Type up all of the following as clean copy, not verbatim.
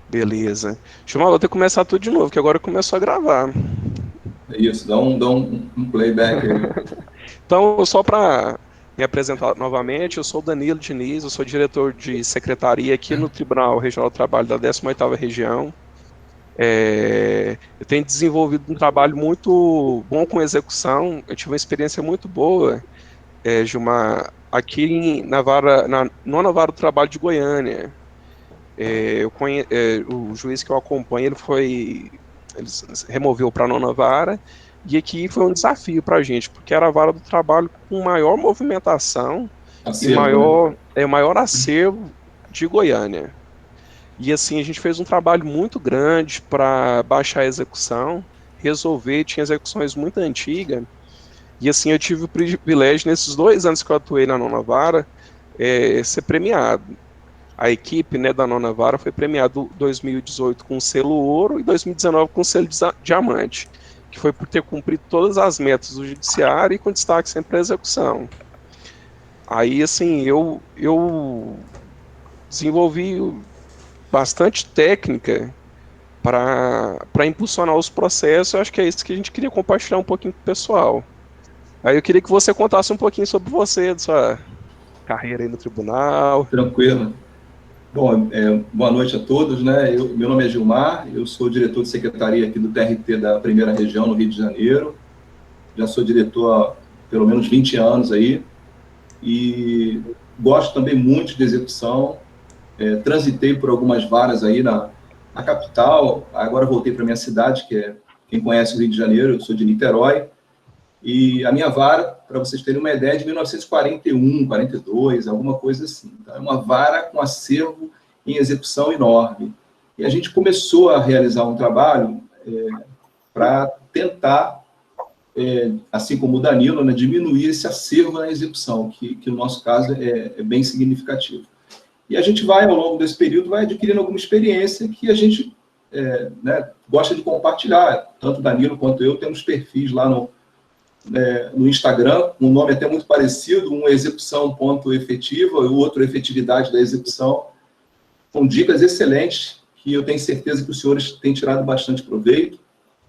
Beleza. Vou ter que começar tudo de novo, que agora começou a gravar. É isso, dá um playback aí. Então, só para me apresentar novamente, eu sou o Danilo Diniz, eu sou diretor de secretaria aqui no Tribunal Regional do Trabalho da 18ª Região. Eu tenho desenvolvido um trabalho muito bom com execução, eu tive uma experiência muito boa, Gilmar, aqui na nona vara do trabalho de Goiânia. O juiz que eu acompanho, ele removeu para a nona vara, e aqui foi um desafio para a gente, porque era a vara do trabalho com maior movimentação e Acervo, né? maior acervo de Goiânia. E assim, a gente fez um trabalho muito grande para baixar a execução, resolver, tinha execuções muito antigas, e assim, eu tive o privilégio, nesses 2 anos que eu atuei na nona vara, ser premiado. A equipe, né, da nona vara foi premiada em 2018 com o selo ouro e 2019 com o selo diamante, que foi por ter cumprido todas as metas do judiciário e com destaque sempre à execução. Aí, assim, eu desenvolvi bastante técnica para impulsionar os processos. Eu acho que é isso que a gente queria compartilhar um pouquinho com o pessoal. Aí eu queria que você contasse um pouquinho sobre você, da sua carreira aí no tribunal. Tranquilo. Bom, boa noite a todos, né? Meu nome é Gilmar, eu sou diretor de secretaria aqui do TRT da Primeira Região, no Rio de Janeiro. Já sou diretor há pelo menos 20 anos aí e gosto também muito de execução. Transitei por algumas varas aí na capital, agora voltei para minha cidade, que é, quem conhece o Rio de Janeiro, eu sou de Niterói. E a minha vara, para vocês terem uma ideia, é de 1941, 42, alguma coisa assim. Então, é uma vara com acervo em execução enorme. E a gente começou a realizar um trabalho para tentar, assim como o Danilo, né, diminuir esse acervo na execução, que no nosso caso é bem significativo. E a gente vai, ao longo desse período, vai adquirindo alguma experiência que a gente né, gosta de compartilhar. Tanto o Danilo quanto eu temos perfis lá no Instagram, um nome até muito parecido, um execução.efetiva e o outro efetividade da execução, com dicas excelentes que eu tenho certeza que os senhores têm tirado bastante proveito,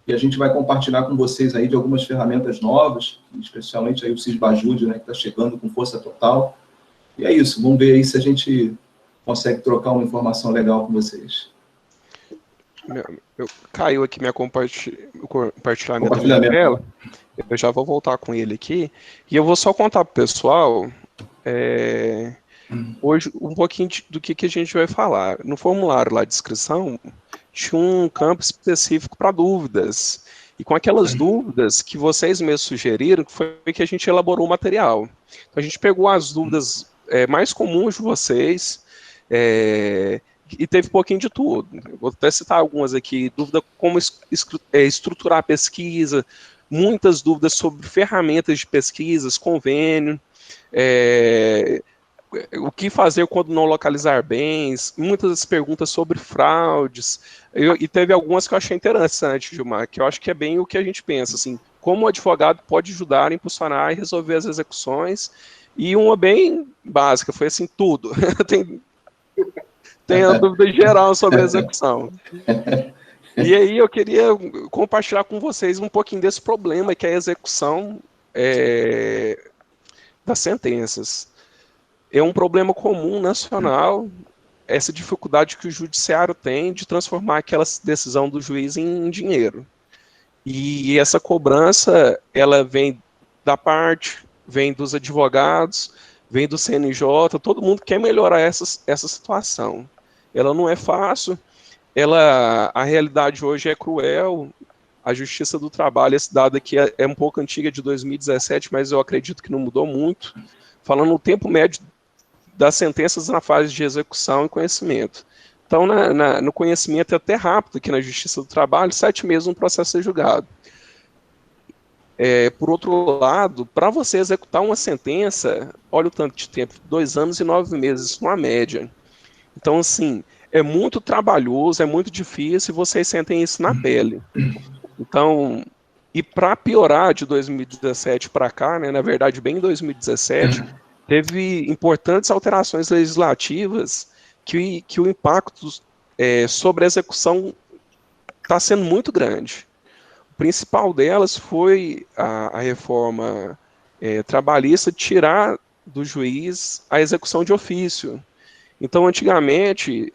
e a gente vai compartilhar com vocês aí de algumas ferramentas novas, especialmente aí o Sysbajude, né, que está chegando com força total. E é isso, vamos ver aí se a gente consegue trocar uma informação legal com vocês. Caiu aqui o compartilhamento da minha Compartilhamento, tela. né? Eu já vou voltar com ele aqui. E eu vou só contar para o pessoal é, hoje um pouquinho do que a gente vai falar. No formulário lá de inscrição, tinha um campo específico para dúvidas. E com aquelas dúvidas que vocês mesmos sugeriram, que foi que a gente elaborou o material. Então a gente pegou as dúvidas mais comuns de vocês, é, e teve um pouquinho de tudo. Eu vou até citar algumas aqui. Dúvida como estruturar a pesquisa, muitas dúvidas sobre ferramentas de pesquisas, convênio, é, o que fazer quando não localizar bens, muitas perguntas sobre fraudes, e teve algumas que eu achei interessante, Gilmar, que eu acho que é bem o que a gente pensa, assim, como o advogado pode ajudar a impulsionar e resolver as execuções, e uma bem básica, foi assim, tudo. tem, tem a dúvida geral sobre a execução. E aí eu queria compartilhar com vocês um pouquinho desse problema que é a execução das sentenças. É um problema comum nacional, essa dificuldade que o judiciário tem de transformar aquela decisão do juiz em dinheiro. E essa cobrança, ela vem dos advogados, vem do CNJ, todo mundo quer melhorar essa situação. Ela não é fácil, a realidade hoje é cruel, a Justiça do Trabalho, esse dado aqui é um pouco antiga, de 2017, mas eu acredito que não mudou muito, falando o tempo médio das sentenças na fase de execução e conhecimento. Então, no conhecimento é até rápido aqui na Justiça do Trabalho, 7 meses um processo ser julgado. Por outro lado, para você executar uma sentença, olha o tanto de tempo, 2 anos e 9 meses, isso numa média. Então, assim, é muito trabalhoso, é muito difícil, e vocês sentem isso na pele. Então, e para piorar de 2017 para cá, né, na verdade, bem em 2017, teve importantes alterações legislativas que o impacto sobre a execução está sendo muito grande. O principal delas foi a reforma trabalhista tirar do juiz a execução de ofício. Então, antigamente,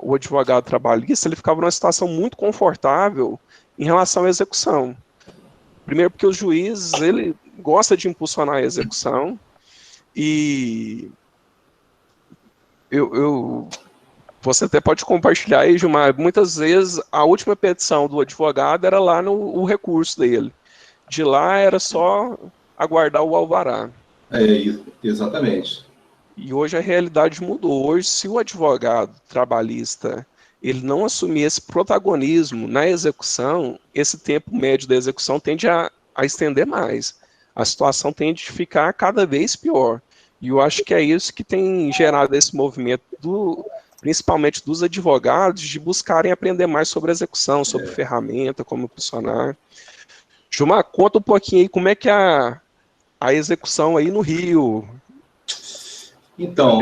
o advogado trabalhista ele ficava numa situação muito confortável em relação à execução. Primeiro porque o juiz ele gosta de impulsionar a execução e você até pode compartilhar aí, Gilmar, muitas vezes a última petição do advogado era lá no recurso dele. De lá era só aguardar o alvará. Exatamente. E hoje a realidade mudou. Hoje, se o advogado trabalhista ele não assumir esse protagonismo na execução, esse tempo médio da execução tende a estender mais. A situação tende a ficar cada vez pior. E eu acho que é isso que tem gerado esse movimento, principalmente dos advogados, de buscarem aprender mais sobre execução, sobre ferramenta, como funcionar. Gilmar, conta um pouquinho aí como é que é a execução aí no Rio. Então,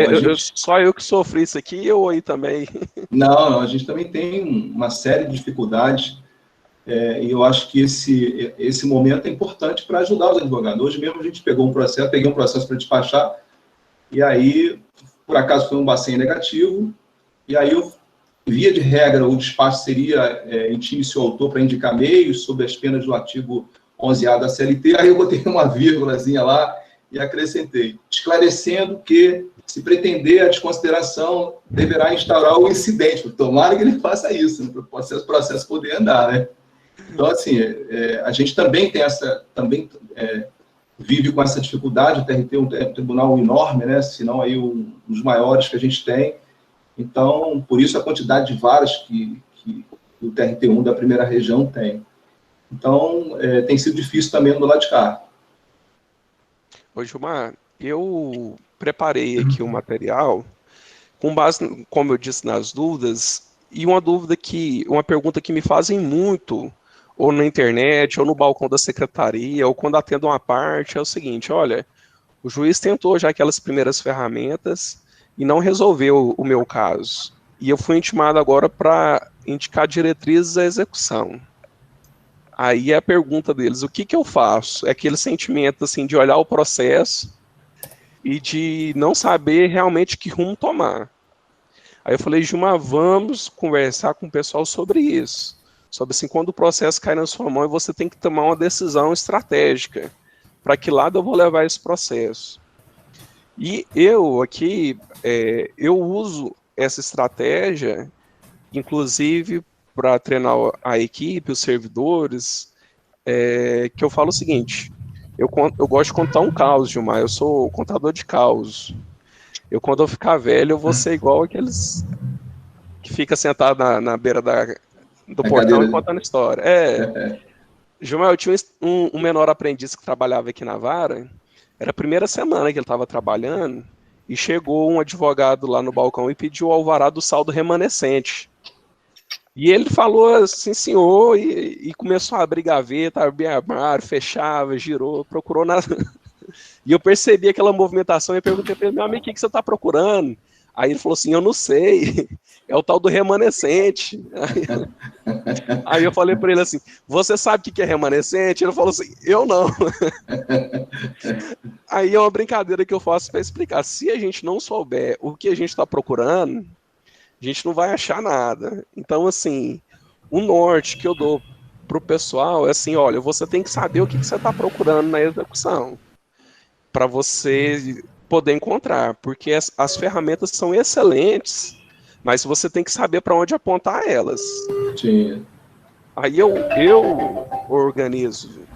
só eu que sofri isso aqui ou aí também? Não, a gente também tem uma série de dificuldades e eu acho que esse momento é importante para ajudar os advogados. Hoje mesmo a gente peguei um processo para despachar e aí, por acaso, foi um bacen negativo e aí, via de regra, o despacho seria em time seu autor para indicar meios sob as penas do artigo 11A da CLT, aí eu botei uma vírgulazinha lá e acrescentei, esclarecendo que, se pretender a desconsideração, deverá instaurar o incidente. Tomara que ele faça isso, né, para o processo poder andar, né? Então, assim, a gente também tem vive com essa dificuldade. O TRT é um tribunal enorme, né? Se não aí um dos maiores que a gente tem. Então, por isso a quantidade de varas que o TRT1 da primeira região tem. Então, tem sido difícil também do lado de cá. Ô, Gilmar, eu preparei aqui um material com base, como eu disse, nas dúvidas, e uma pergunta que me fazem muito, ou na internet, ou no balcão da secretaria, ou quando atendo uma parte, é o seguinte: olha, o juiz tentou já aquelas primeiras ferramentas e não resolveu o meu caso. E eu fui intimado agora para indicar diretrizes à execução. Aí a pergunta deles, o que eu faço? É aquele sentimento assim de olhar o processo e de não saber realmente que rumo tomar. Aí eu falei, Gilmar, vamos conversar com o pessoal sobre isso. Sobre assim, quando o processo cai na sua mão e você tem que tomar uma decisão estratégica. Para que lado eu vou levar esse processo? E eu aqui, eu uso essa estratégia, inclusive para treinar a equipe, os servidores, que eu falo o seguinte, eu gosto de contar um caos, Gilmar, eu sou contador de caos. Quando eu ficar velho, eu vou ser igual aqueles que fica sentado na beira do portão e contando história. Gilmar, eu tinha um menor aprendiz que trabalhava aqui na vara, era a primeira semana que ele estava trabalhando, e chegou um advogado lá no balcão e pediu o alvará do saldo remanescente. E ele falou assim, senhor, e começou a abrir gaveta, abrir armário, fechava, girou, procurou nada. E eu percebi aquela movimentação e perguntei para ele, meu amigo, o que você está procurando? Aí ele falou assim, eu não sei, é o tal do remanescente. Aí eu falei para ele assim, você sabe o que é remanescente? Ele falou assim, eu não. Aí é uma brincadeira que eu faço para explicar, se a gente não souber o que a gente está procurando, a gente não vai achar nada. Então, assim, o norte que eu dou pro pessoal é assim, olha, você tem que saber o que você está procurando na execução, para você poder encontrar, porque as ferramentas são excelentes, mas você tem que saber para onde apontar elas. Sim. Aí eu organizo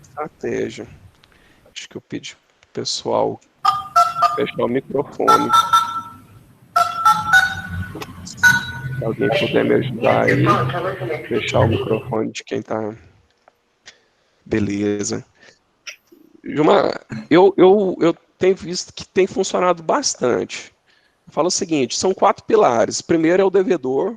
estratégia. Acho que eu pedi pro pessoal fechar o microfone. Se alguém puder me ajudar aí, fechar o microfone de quem tá. Beleza. Gilmar, eu tenho visto que tem funcionado bastante. Eu falo o seguinte, são 4 pilares. Primeiro é o devedor.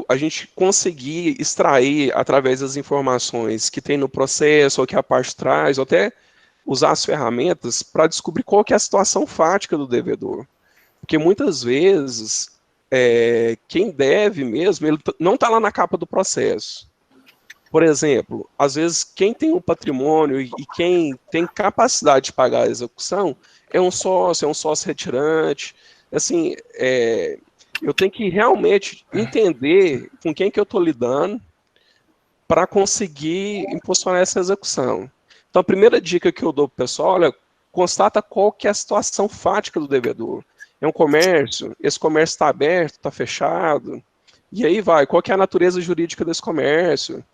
A gente conseguir extrair através das informações que tem no processo, ou que a parte traz, ou até usar as ferramentas para descobrir qual que é a situação fática do devedor. Porque muitas vezes, quem deve mesmo, ele não está lá na capa do processo. Por exemplo, às vezes quem tem um patrimônio e quem tem capacidade de pagar a execução é um sócio retirante. Assim, eu tenho que realmente entender com quem que eu estou lidando para conseguir impulsionar essa execução. Então, a primeira dica que eu dou para o pessoal, olha, constata qual que é a situação fática do devedor. É um comércio? Esse comércio está aberto, está fechado? E aí vai, qual que é a natureza jurídica desse comércio?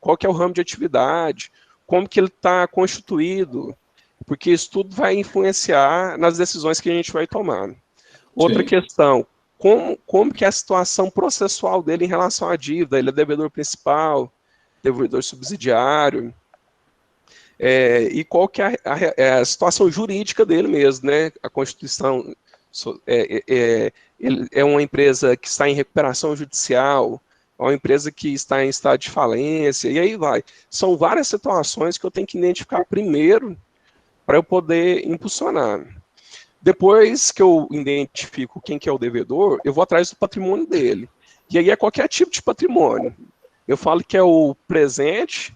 Qual que é o ramo de atividade? Como que ele está constituído? Porque isso tudo vai influenciar nas decisões que a gente vai tomar. Outra questão, como que é a situação processual dele em relação à dívida? Ele é devedor principal, devedor subsidiário, e qual que é a situação jurídica dele mesmo, né? A Constituição ele é uma empresa que está em recuperação judicial, é uma empresa que está em estado de falência, e aí vai. São várias situações que eu tenho que identificar primeiro para eu poder impulsionar. Depois que eu identifico quem que é o devedor, eu vou atrás do patrimônio dele. E aí é qualquer tipo de patrimônio. Eu falo que é o presente,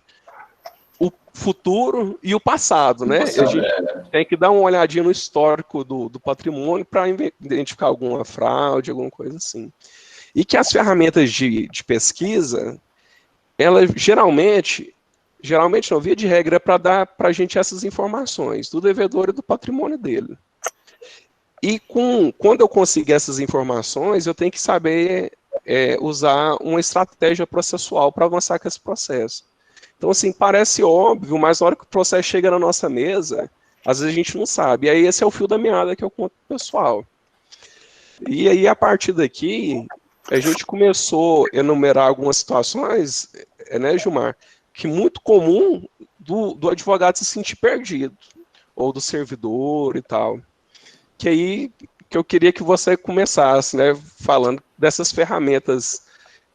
o futuro e o passado, né? A gente tem que dar uma olhadinha no histórico do patrimônio para identificar alguma fraude, alguma coisa assim. E que as ferramentas de pesquisa, elas geralmente não, via de regra, é para dar para a gente essas informações do devedor e do patrimônio dele. E quando eu conseguir essas informações, eu tenho que saber usar uma estratégia processual para avançar com esse processo. Então, assim, parece óbvio, mas na hora que o processo chega na nossa mesa, às vezes a gente não sabe. E aí esse é o fio da meada que eu conto pro pessoal. E aí, a partir daqui, a gente começou a enumerar algumas situações, né, Gilmar, que muito comum do advogado se sentir perdido, ou do servidor e tal. Que aí que eu queria que você começasse, né, falando dessas ferramentas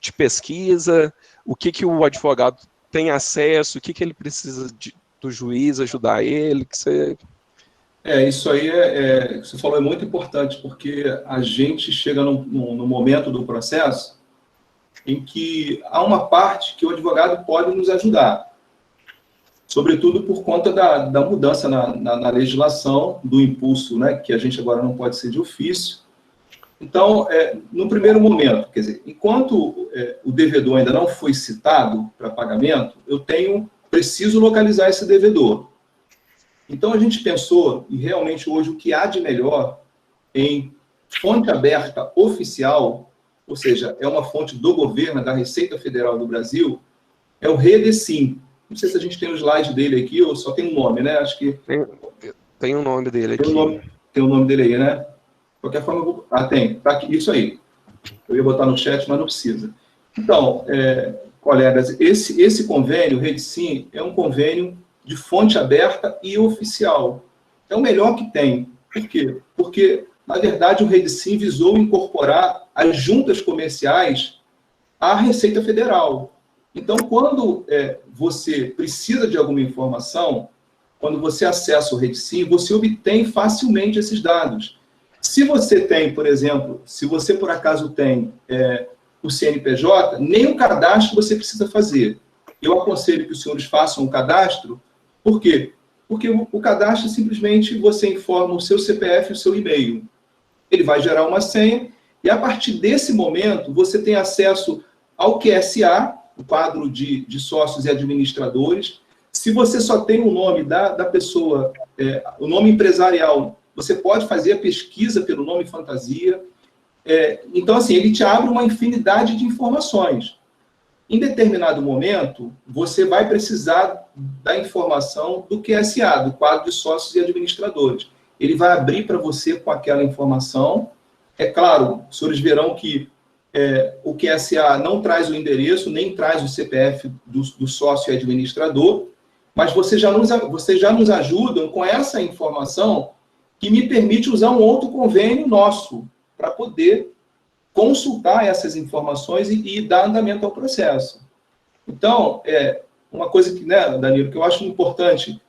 de pesquisa, o que o advogado tem acesso, o que ele precisa do juiz ajudar ele, que você... Isso aí que você falou é muito importante, porque a gente chega no momento do processo em que há uma parte que o advogado pode nos ajudar, sobretudo por conta da mudança na legislação, do impulso, né, que a gente agora não pode ser de ofício. Então, no primeiro momento, quer dizer, enquanto o devedor ainda não foi citado para pagamento, eu preciso localizar esse devedor. Então, a gente pensou, e realmente hoje o que há de melhor em fonte aberta oficial, ou seja, é uma fonte do governo, da Receita Federal do Brasil, é o Redecim. Não sei se a gente tem o slide dele aqui, ou só tem um nome, né? Acho que... Tem o nome dele aqui. Tem o nome dele aí, né? De qualquer forma, eu vou... tem. Tá aqui, isso aí. Eu ia botar no chat, mas não precisa. Então, colegas, esse convênio, o Redecim, é um convênio de fonte aberta e oficial. É o melhor que tem. Por quê? Porque, na verdade, o Redecim visou incorporar as juntas comerciais à Receita Federal. Então, quando você precisa de alguma informação, quando você acessa o Redecim, você obtém facilmente esses dados. Se você tem, por exemplo, se você por acaso tem o CNPJ, nem o cadastro você precisa fazer. Eu aconselho que os senhores façam o cadastro. Por quê? Porque o cadastro simplesmente você informa o seu CPF e o seu e-mail. Ele vai gerar uma senha e a partir desse momento você tem acesso ao QSA, o quadro de sócios e administradores. Se você só tem o nome da pessoa, o nome empresarial, você pode fazer a pesquisa pelo nome fantasia. Então, assim, ele te abre uma infinidade de informações. Em determinado momento, você vai precisar da informação do QSA, do quadro de sócios e administradores. Ele vai abrir para você com aquela informação. É claro, os senhores verão que o QSA não traz o endereço, nem traz o CPF do sócio e administrador, mas vocês já nos ajudam com essa informação que me permite usar um outro convênio nosso para poder consultar essas informações e dar andamento ao processo. Então, uma coisa que, né, Danilo, que eu acho importante,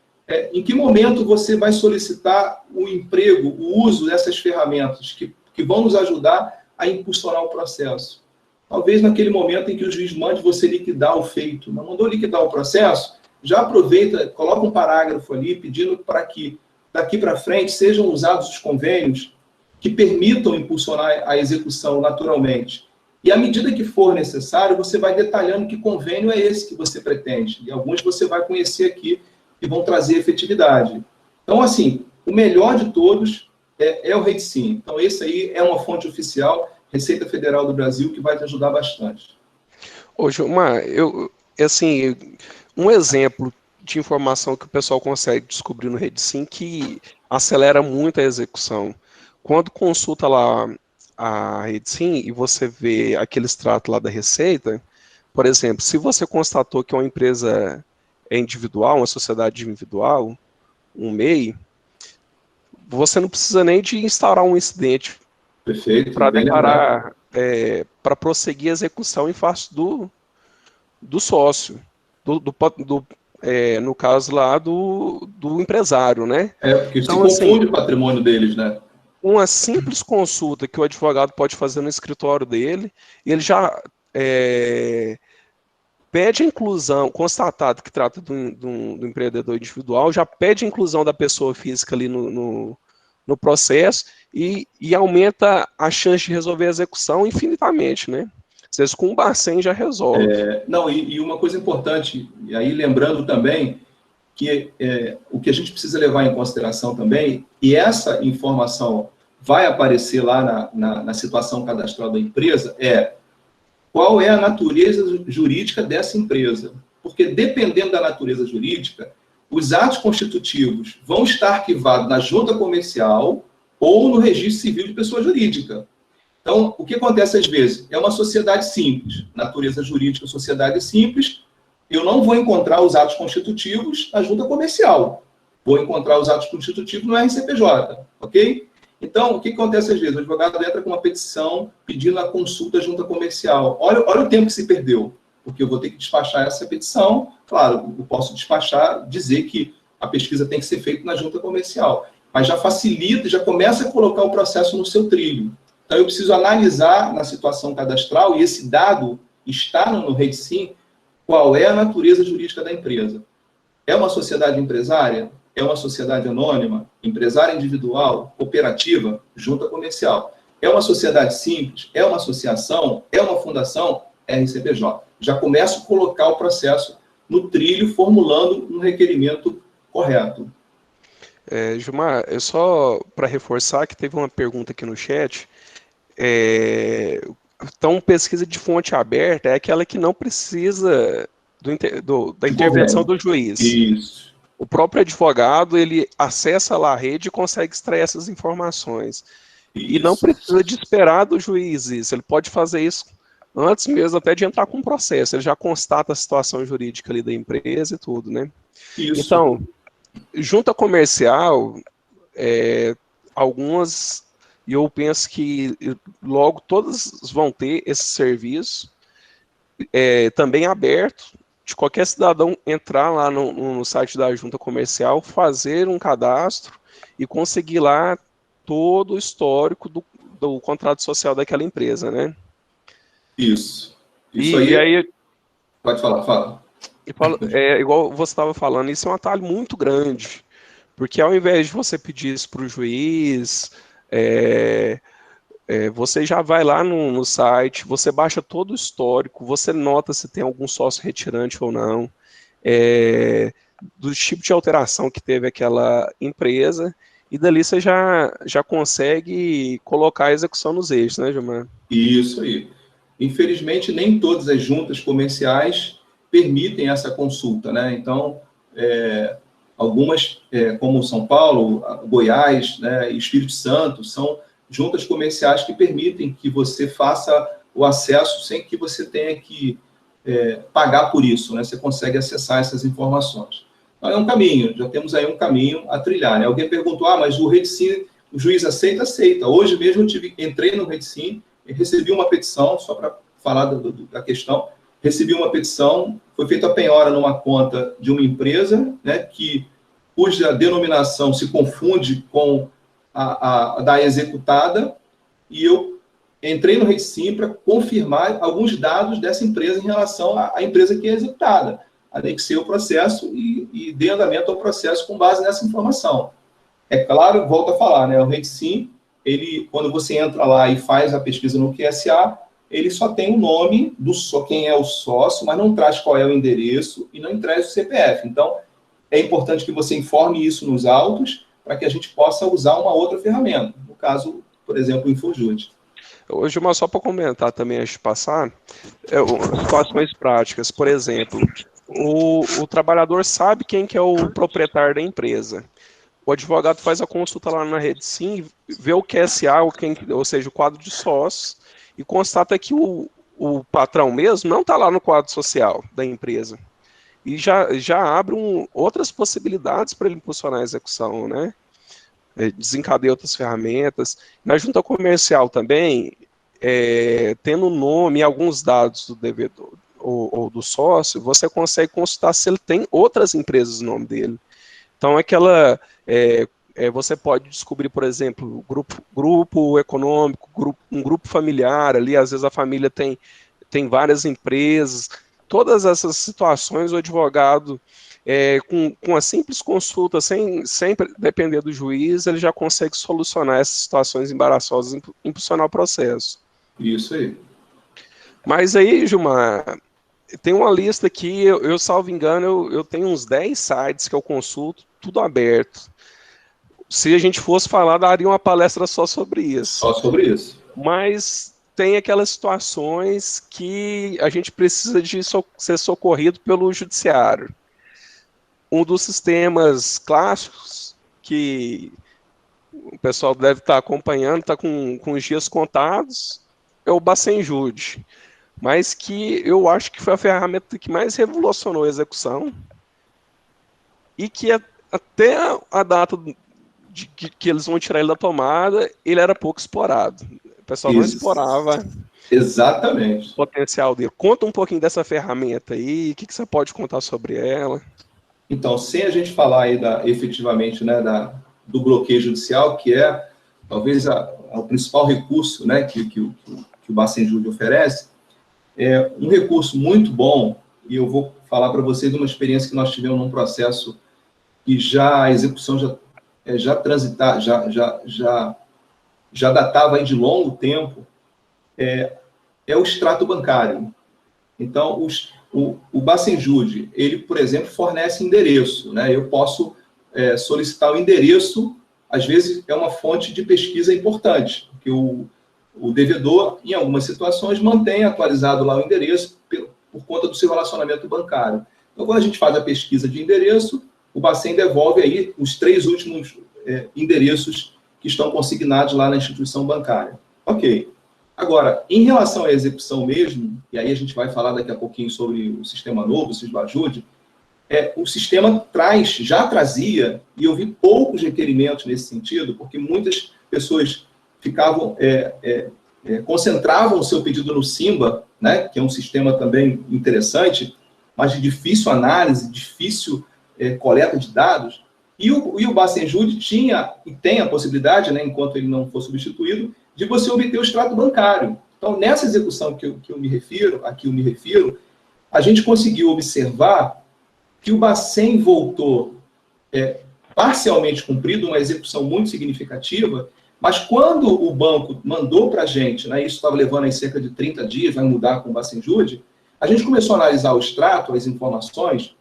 em que momento você vai solicitar o emprego, o uso dessas ferramentas que vão nos ajudar a impulsionar o processo? Talvez naquele momento em que o juiz mande você liquidar o feito. Não mandou liquidar o processo? Já aproveita, coloca um parágrafo ali pedindo para que daqui para frente sejam usados os convênios que permitam impulsionar a execução naturalmente. E à medida que for necessário, você vai detalhando que convênio é esse que você pretende. E alguns você vai conhecer aqui que vão trazer efetividade. Então, assim, o melhor de todos é o REDSIM. Então, esse aí é uma fonte oficial, Receita Federal do Brasil, que vai te ajudar bastante. Ô, Gilmar, assim, um exemplo de informação que o pessoal consegue descobrir no REDSIM que acelera muito a execução. Quando consulta lá a REDSIM e você vê aquele extrato lá da Receita, por exemplo, se você constatou que uma empresa é individual, uma sociedade individual, um MEI, você não precisa nem de instaurar um incidente para bem lembrado. declarar, para prosseguir a execução em face do sócio, no caso lá do empresário, né? Porque Então, se confunde assim, o patrimônio deles, né? uma simples consulta que o advogado pode fazer no escritório dele, ele já pede a inclusão, constatado que trata do empreendedor individual, já pede a inclusão da pessoa física ali no processo e aumenta a chance de resolver a execução infinitamente, né? Às vezes com um Bacen já resolve. Não, e uma coisa importante, e aí lembrando também que o que a gente precisa levar em consideração também, e essa informação vai aparecer lá na situação cadastral da empresa, qual é a natureza jurídica dessa empresa. Porque dependendo da natureza jurídica, os atos constitutivos vão estar arquivados na junta comercial ou no registro civil de pessoa jurídica. Então, o que acontece às vezes? É uma sociedade simples, natureza jurídica, sociedade simples, eu não vou encontrar os atos constitutivos na junta comercial, vou encontrar os atos constitutivos no RCPJ, ok? Então, o que acontece às vezes? O advogado entra com uma petição pedindo a consulta à junta comercial. Olha o tempo que se perdeu, porque eu vou ter que despachar essa petição. Claro, eu posso despachar, dizer que a pesquisa tem que ser feita na junta comercial, mas já facilita, já começa a colocar o processo no seu trilho. Então, eu preciso analisar na situação cadastral, e esse dado está no REDSIM, qual é a natureza jurídica da empresa. É uma sociedade empresária? É uma sociedade anônima? Empresária individual? Cooperativa? Junta comercial? É uma sociedade simples? É uma associação? É uma fundação? RCPJ. Já começo a colocar o processo no trilho, formulando um requerimento correto. Gilmar, só para reforçar que teve uma pergunta aqui no chat. Então, pesquisa de fonte aberta é aquela que não precisa da intervenção do juiz. Isso. O próprio advogado, ele acessa lá a rede e consegue extrair essas informações. Isso. E não precisa de esperar do juiz isso. Ele pode fazer isso antes mesmo até de entrar com o processo. Ele já constata a situação jurídica ali da empresa e tudo, né? Isso. Então, junta comercial, algumas, e eu penso que logo todas vão ter esse serviço também aberto, de qualquer cidadão entrar lá no site da junta comercial, fazer um cadastro e conseguir lá todo o histórico do contrato social daquela empresa, né? Isso. E aí... Pode falar, fala. Igual você estava falando, isso é um atalho muito grande, porque ao invés de você pedir isso para o juiz, você já vai lá no site, você baixa todo o histórico, você nota se tem algum sócio retirante ou não, do tipo de alteração que teve aquela empresa, e dali você já consegue colocar a execução nos eixos, né, Gilmar? Isso aí. Infelizmente, nem todas as juntas comerciais permitem essa consulta, né? Então, algumas, como São Paulo, Goiás, né, e Espírito Santo, são juntas comerciais que permitem que você faça o acesso sem que você tenha que pagar por isso, né? Você consegue acessar essas informações. Então, é um caminho, já temos aí um caminho a trilhar, né? Alguém perguntou, mas o REDSIM, o juiz aceita? Aceita. Hoje mesmo entrei no REDSIM e recebi uma petição, só para falar da questão, recebi uma petição, foi feita a penhora numa conta de uma empresa, né, que cuja denominação se confunde com a da executada, e eu entrei no RateSim para confirmar alguns dados dessa empresa em relação à empresa que é executada. Anexei o processo e dei andamento ao processo com base nessa informação. É claro, volto a falar, né, o RateSim, quando você entra lá e faz a pesquisa no QSA, ele só tem o nome quem é o sócio, mas não traz qual é o endereço e não traz o CPF. Então, é importante que você informe isso nos autos para que a gente possa usar uma outra ferramenta. No caso, por exemplo, o InfoJude. Hoje, só para comentar também antes de passar, situações práticas. Por exemplo, o trabalhador sabe quem que é o proprietário da empresa. O advogado faz a consulta lá na RateSim, vê o QSA, ou seja, o quadro de sócios, e constata que o patrão mesmo não está lá no quadro social da empresa. E já abre outras possibilidades para ele impulsionar a execução, né? Desencadeia outras ferramentas. Na junta comercial também, tendo o nome e alguns dados do devedor ou do sócio, você consegue consultar se ele tem outras empresas no nome dele. Então, você pode descobrir, por exemplo, grupo econômico, um grupo familiar ali, às vezes a família tem várias empresas. Todas essas situações, o advogado, com a simples consulta, sem depender do juiz, ele já consegue solucionar essas situações embaraçosas e impulsionar o processo. Isso aí. Mas aí, Gilmar, tem uma lista aqui, eu salvo engano, eu tenho uns 10 sites que eu consulto, tudo aberto. Se a gente fosse falar, daria uma palestra só sobre isso. Só sobre isso. Mas tem aquelas situações que a gente precisa de ser socorrido pelo judiciário. Um dos sistemas clássicos que o pessoal deve estar acompanhando, está com os dias contados, é o Bacenjude, mas que eu acho que foi a ferramenta que mais revolucionou a execução e que até a data que eles vão tirar ele da tomada, ele era pouco explorado. O pessoal não explorava exatamente o potencial dele. Conta um pouquinho dessa ferramenta aí, o que você pode contar sobre ela? Então, sem a gente falar aí efetivamente, né, do bloqueio judicial, que é talvez o principal recurso, né, que o Bacenjude oferece, é um recurso muito bom, e eu vou falar para vocês de uma experiência que nós tivemos num processo que a execução já datava aí de longo tempo, é o extrato bancário. Então, o Bacenjude, ele, por exemplo, fornece endereço, né? Eu posso solicitar o endereço, às vezes é uma fonte de pesquisa importante, porque o devedor, em algumas situações, mantém atualizado lá o endereço por conta do seu relacionamento bancário. Então, quando a gente faz a pesquisa de endereço, o Bacen devolve aí os 3 últimos endereços que estão consignados lá na instituição bancária. Ok. Agora, em relação à execução mesmo, e aí a gente vai falar daqui a pouquinho sobre o sistema novo, o Sisbajude, o sistema já trazia, e eu vi poucos requerimentos nesse sentido, porque muitas pessoas concentravam o seu pedido no Simba, né, que é um sistema também interessante, mas de difícil análise, difícil coleta de dados, e o Bacenjude tinha e tem a possibilidade, né, enquanto ele não for substituído, de você obter o extrato bancário. Então, nessa execução que eu me refiro, a gente conseguiu observar que o Bacen voltou parcialmente cumprido, uma execução muito significativa, mas quando o banco mandou para a gente, né, isso estava levando aí cerca de 30 dias, vai mudar com o Bacenjude, a gente começou a analisar o extrato, as informações,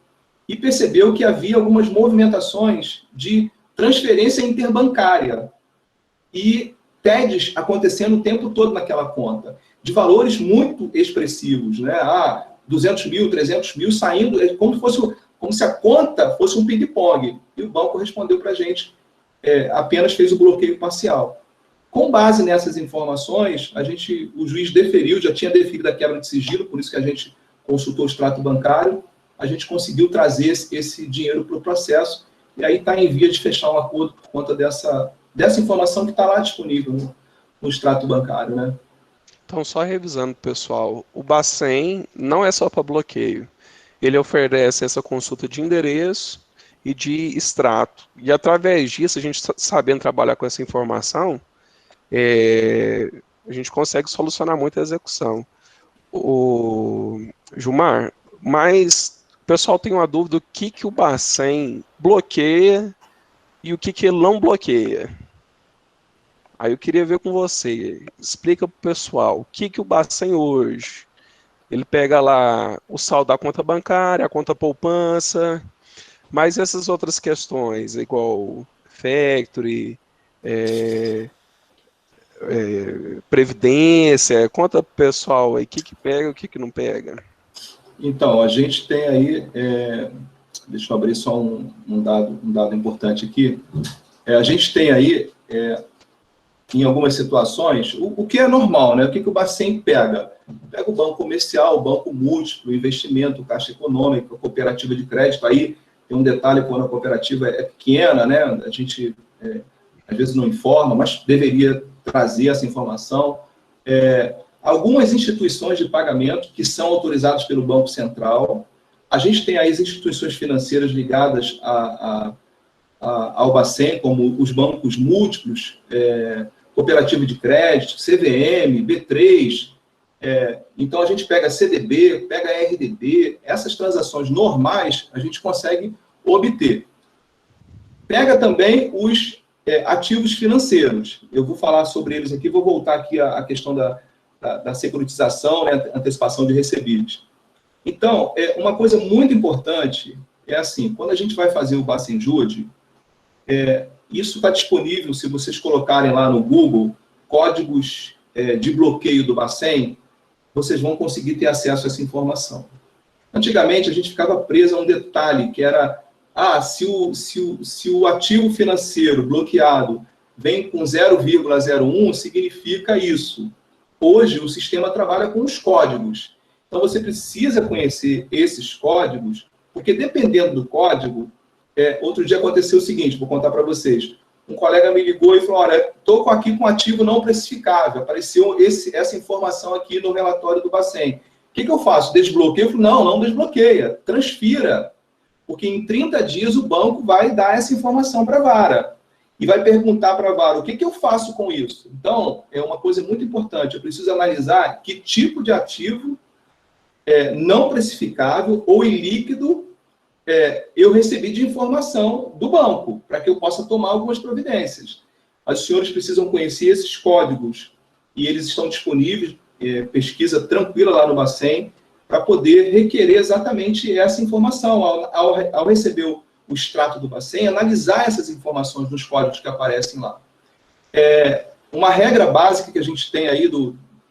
e percebeu que havia algumas movimentações de transferência interbancária e TEDs acontecendo o tempo todo naquela conta, de valores muito expressivos, né? 200 mil, 300 mil saindo, como se a conta fosse um ping-pong. E o banco respondeu para a gente, apenas fez o bloqueio parcial. Com base nessas informações, o juiz deferiu, já tinha deferido a quebra de sigilo, por isso que a gente consultou o extrato bancário, a gente conseguiu trazer esse dinheiro para o processo, e aí está em via de fechar um acordo por conta dessa informação que está lá disponível no extrato bancário, né? Então, só revisando, pessoal, o Bacen não é só para bloqueio. Ele oferece essa consulta de endereço e de extrato. E através disso, a gente sabendo trabalhar com essa informação, a gente consegue solucionar muito a execução. O Gilmar, mas o pessoal tem uma dúvida: o que o Bacen bloqueia e o que ele não bloqueia? Aí eu queria ver com você, explica para o pessoal, o que o Bacen hoje, ele pega lá o saldo da conta bancária, a conta poupança, mas essas outras questões, igual factory, é, previdência, conta pro pessoal aí, o que pega e o que não pega. Então, a gente tem aí, deixa eu abrir só um dado importante aqui, a gente tem aí, em algumas situações, o que é normal, né? O que o Bacen pega? Pega o banco comercial, o banco múltiplo, investimento, caixa econômica, cooperativa de crédito. Aí tem um detalhe: quando a cooperativa é pequena, né? A gente às vezes não informa, mas deveria trazer essa informação. Algumas instituições de pagamento que são autorizadas pelo Banco Central. A gente tem aí as instituições financeiras ligadas ao Bacen, como os bancos múltiplos, cooperativa de crédito, CVM, B3. Então, a gente pega CDB, pega RDB, essas transações normais a gente consegue obter. Pega também os ativos financeiros. Eu vou falar sobre eles aqui, vou voltar aqui à questão da securitização, né, antecipação de recebíveis. Então, uma coisa muito importante é assim: quando a gente vai fazer o Bacenjude, isso está disponível, se vocês colocarem lá no Google, códigos de bloqueio do Bacen, vocês vão conseguir ter acesso a essa informação. Antigamente, a gente ficava preso a um detalhe, que era, se o ativo financeiro bloqueado vem com 0,01, significa isso. Hoje, o sistema trabalha com os códigos. Então, você precisa conhecer esses códigos, porque dependendo do código, outro dia aconteceu o seguinte, vou contar para vocês. Um colega me ligou e falou: olha, estou aqui com ativo não precificável, apareceu essa informação aqui no relatório do Bacen. O que eu faço? Desbloqueio? Eu falei: não desbloqueia, transfira, porque em 30 dias o banco vai dar essa informação para a vara e vai perguntar para a vara: o que eu faço com isso? Então, é uma coisa muito importante, eu preciso analisar que tipo de ativo não precificável ou ilíquido eu recebi de informação do banco, para que eu possa tomar algumas providências. Mas os senhores precisam conhecer esses códigos, e eles estão disponíveis, pesquisa tranquila lá no Bacen, para poder requerer exatamente essa informação. Ao receber o extrato do Bacen, analisar essas informações nos códigos que aparecem lá. Uma regra básica que a gente tem aí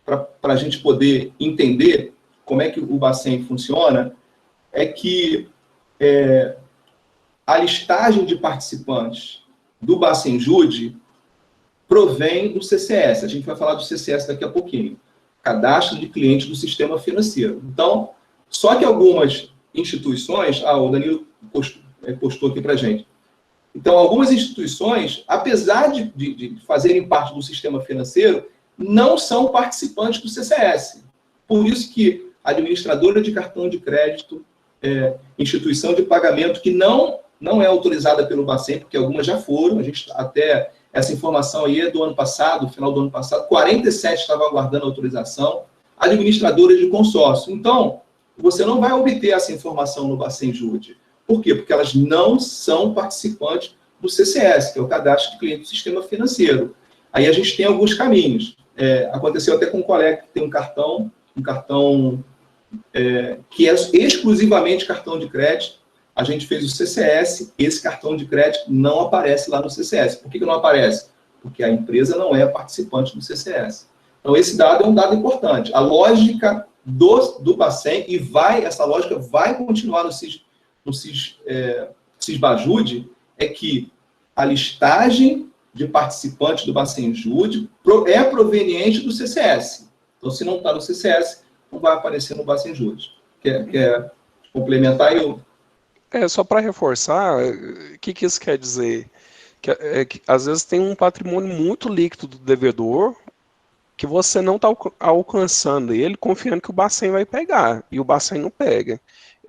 para a gente poder entender como é que o Bacen funciona é que a listagem de participantes do Bacenjude provém do CCS. A gente vai falar do CCS daqui a pouquinho. Cadastro de clientes do sistema financeiro. Então, só que algumas instituições... o Danilo postou aqui para a gente. Então, algumas instituições, apesar de fazerem parte do sistema financeiro, não são participantes do CCS. Por isso que a administradora de cartão de crédito, instituição de pagamento que não é autorizada pelo Bacen, porque algumas já foram, a gente até essa informação aí é do ano passado, final do ano passado, 47 estavam aguardando autorização, administradora de consórcio. Então, você não vai obter essa informação no Bacenjude. Por quê? Porque elas não são participantes do CCS, que é o Cadastro de Cliente do Sistema Financeiro. Aí a gente tem alguns caminhos. Aconteceu até com um colega que tem um cartão que é exclusivamente cartão de crédito. A gente fez o CCS, esse cartão de crédito não aparece lá no CCS. Por que não aparece? Porque a empresa não é participante do CCS. Então, esse dado é um dado importante. A lógica do Bacen, essa lógica vai continuar no Sisbajude, é que a listagem de participantes do Bacenjude é proveniente do CCS. Então, se não está no CCS, não vai aparecer no Bacenjude. Quer complementar aí? Só para reforçar, o que isso quer dizer? Que às vezes tem um patrimônio muito líquido do devedor que você não está alcançando ele, confiando que o Bacen vai pegar, e o Bacen não pega.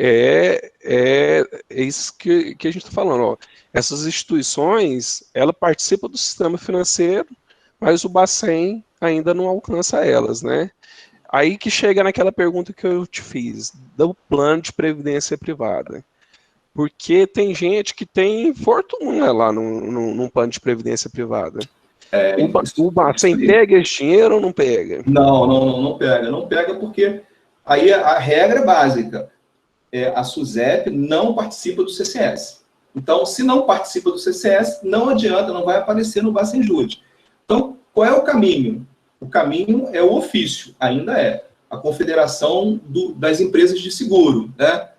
É isso que a gente está falando. Ó. Essas instituições, ela participa do sistema financeiro, mas o Bacen ainda não alcança elas, né? Aí que chega naquela pergunta que eu te fiz, do plano de previdência privada. Porque tem gente que tem fortuna lá num plano de previdência privada. O Bacen pega esse dinheiro ou não pega? Não pega. Não pega porque aí a regra é básica. A SUSEP não participa do CCS. Então, se não participa do CCS, não adianta, não vai aparecer no Bacenjude. Então, qual é o caminho? O caminho é o ofício, ainda é. A Confederação das Empresas de Seguro. Né?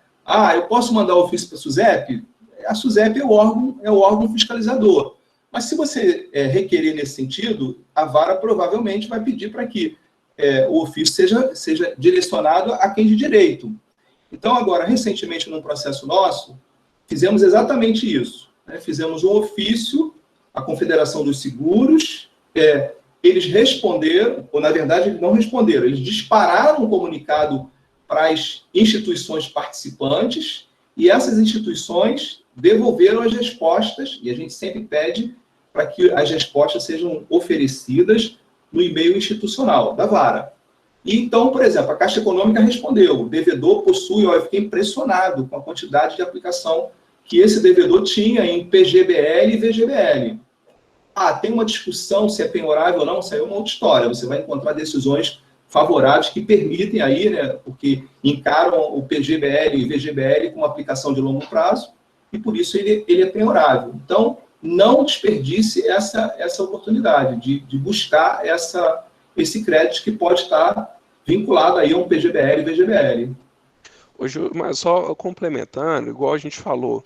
Eu posso mandar ofício para a SUSEP? A SUSEP é o órgão fiscalizador. Mas se você requerer nesse sentido, a vara provavelmente vai pedir para que o ofício seja direcionado a quem de direito. Então, agora, recentemente, num processo nosso, fizemos exatamente isso. Né? Fizemos um ofício à Confederação dos Seguros, eles responderam, ou na verdade eles não responderam, eles dispararam um comunicado para as instituições participantes e essas instituições devolveram as respostas, e a gente sempre pede para que as respostas sejam oferecidas no e-mail institucional da vara. E então, por exemplo, a Caixa Econômica respondeu, o devedor possui, eu fiquei impressionado com a quantidade de aplicação que esse devedor tinha em PGBL e VGBL. Tem uma discussão se é penhorável ou não, isso aí é uma outra história, você vai encontrar decisões favoráveis que permitem aí, né, porque encaram o PGBL e VGBL com uma aplicação de longo prazo, e por isso ele é penhorável. Então, não desperdice essa oportunidade de buscar esse crédito que pode estar vinculado aí a um PGBL e VGBL. Hoje, mas só complementando, igual a gente falou,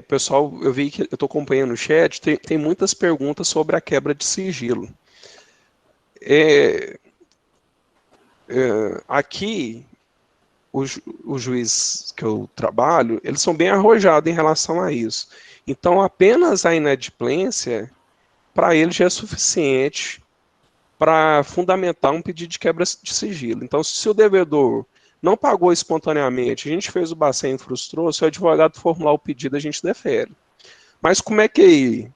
pessoal, eu vi que eu estou acompanhando o chat, tem muitas perguntas sobre a quebra de sigilo. Aqui, os juízes que eu trabalho, eles são bem arrojados em relação a isso. Então, apenas a inadimplência, para eles já é suficiente para fundamentar um pedido de quebra de sigilo. Então, se o devedor não pagou espontaneamente, a gente fez o Bacen e frustrou, se o advogado formular o pedido, a gente defere. Mas como é que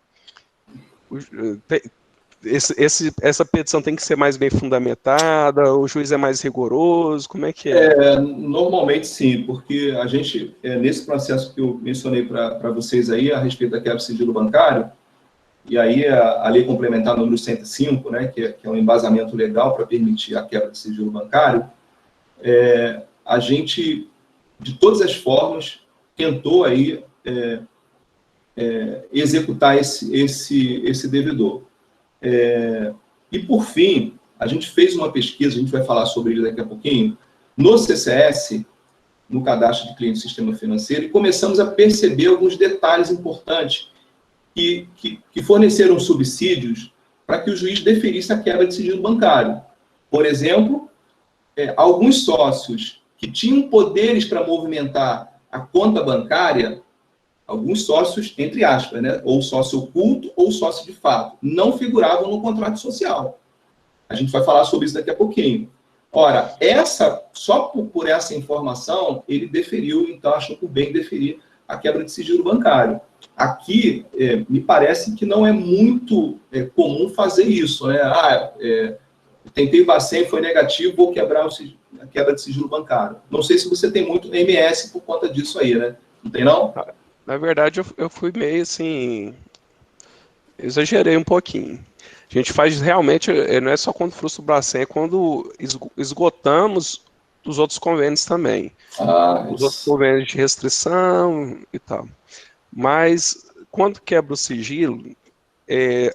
essa petição tem que ser mais bem fundamentada, o juiz é mais rigoroso, como é que é? Normalmente sim, porque a gente, nesse processo que eu mencionei para vocês aí, a respeito da quebra de sigilo bancário, e aí a lei complementar número 105, né, que é um embasamento legal para permitir a quebra de sigilo bancário, a gente, de todas as formas, tentou aí executar esse devedor. E, por fim, a gente fez uma pesquisa, a gente vai falar sobre ele daqui a pouquinho, no CCS, no Cadastro de Clientes do Sistema Financeiro, e começamos a perceber alguns detalhes importantes que forneceram subsídios para que o juiz deferisse a quebra de sigilo bancário. Por exemplo, alguns sócios que tinham poderes para movimentar a conta bancária, alguns sócios, entre aspas, né, ou sócio oculto ou sócio de fato, não figuravam no contrato social. A gente vai falar sobre isso daqui a pouquinho. Ora, só por essa informação, ele deferiu, então achou por bem deferir a quebra de sigilo bancário. Aqui, me parece que não é muito comum fazer isso, né? Tentei o Bacen, foi negativo, vou quebrar a quebra de sigilo bancário. Não sei se você tem muito MS por conta disso aí, né? Não tem, não? Na verdade, eu fui meio assim, exagerei um pouquinho. A gente faz realmente, não é só quando frustra o Bacen, é quando esgotamos os outros convênios também. Os outros convênios de restrição e tal. Mas, quando quebra o sigilo,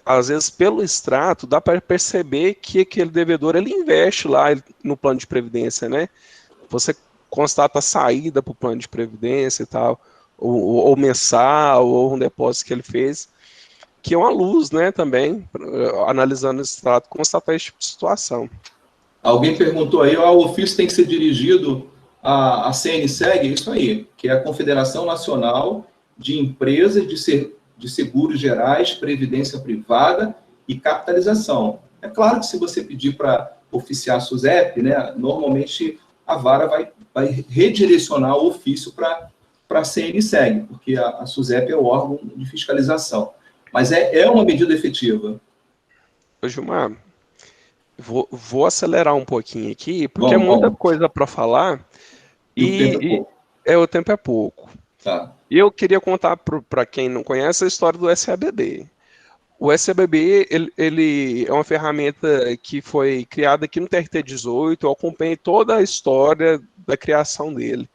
às vezes, pelo extrato, dá para perceber que aquele devedor, ele investe lá no plano de previdência, né? Você constata a saída para o plano de previdência e tal, ou mensal, ou um depósito que ele fez, que é uma luz, né, também, analisando o extrato, constatar esse tipo de situação. Alguém perguntou aí, o ofício tem que ser dirigido à CNSEG, isso aí, que é a Confederação Nacional de Empresas de Seguros Gerais, Previdência Privada e Capitalização. É claro que se você pedir para oficiar a SUSEP, né, normalmente a vara vai redirecionar o ofício para a CNSEG, porque a SUSEP é o órgão de fiscalização. Mas é uma medida efetiva. Ô, Gilmar, vou acelerar um pouquinho aqui, porque é muita coisa para falar e o tempo é pouco. O tempo é pouco. Tá. E eu queria contar para quem não conhece a história do SABB. O SABB ele é uma ferramenta que foi criada aqui no TRT-18, eu acompanhei toda a história da criação dele.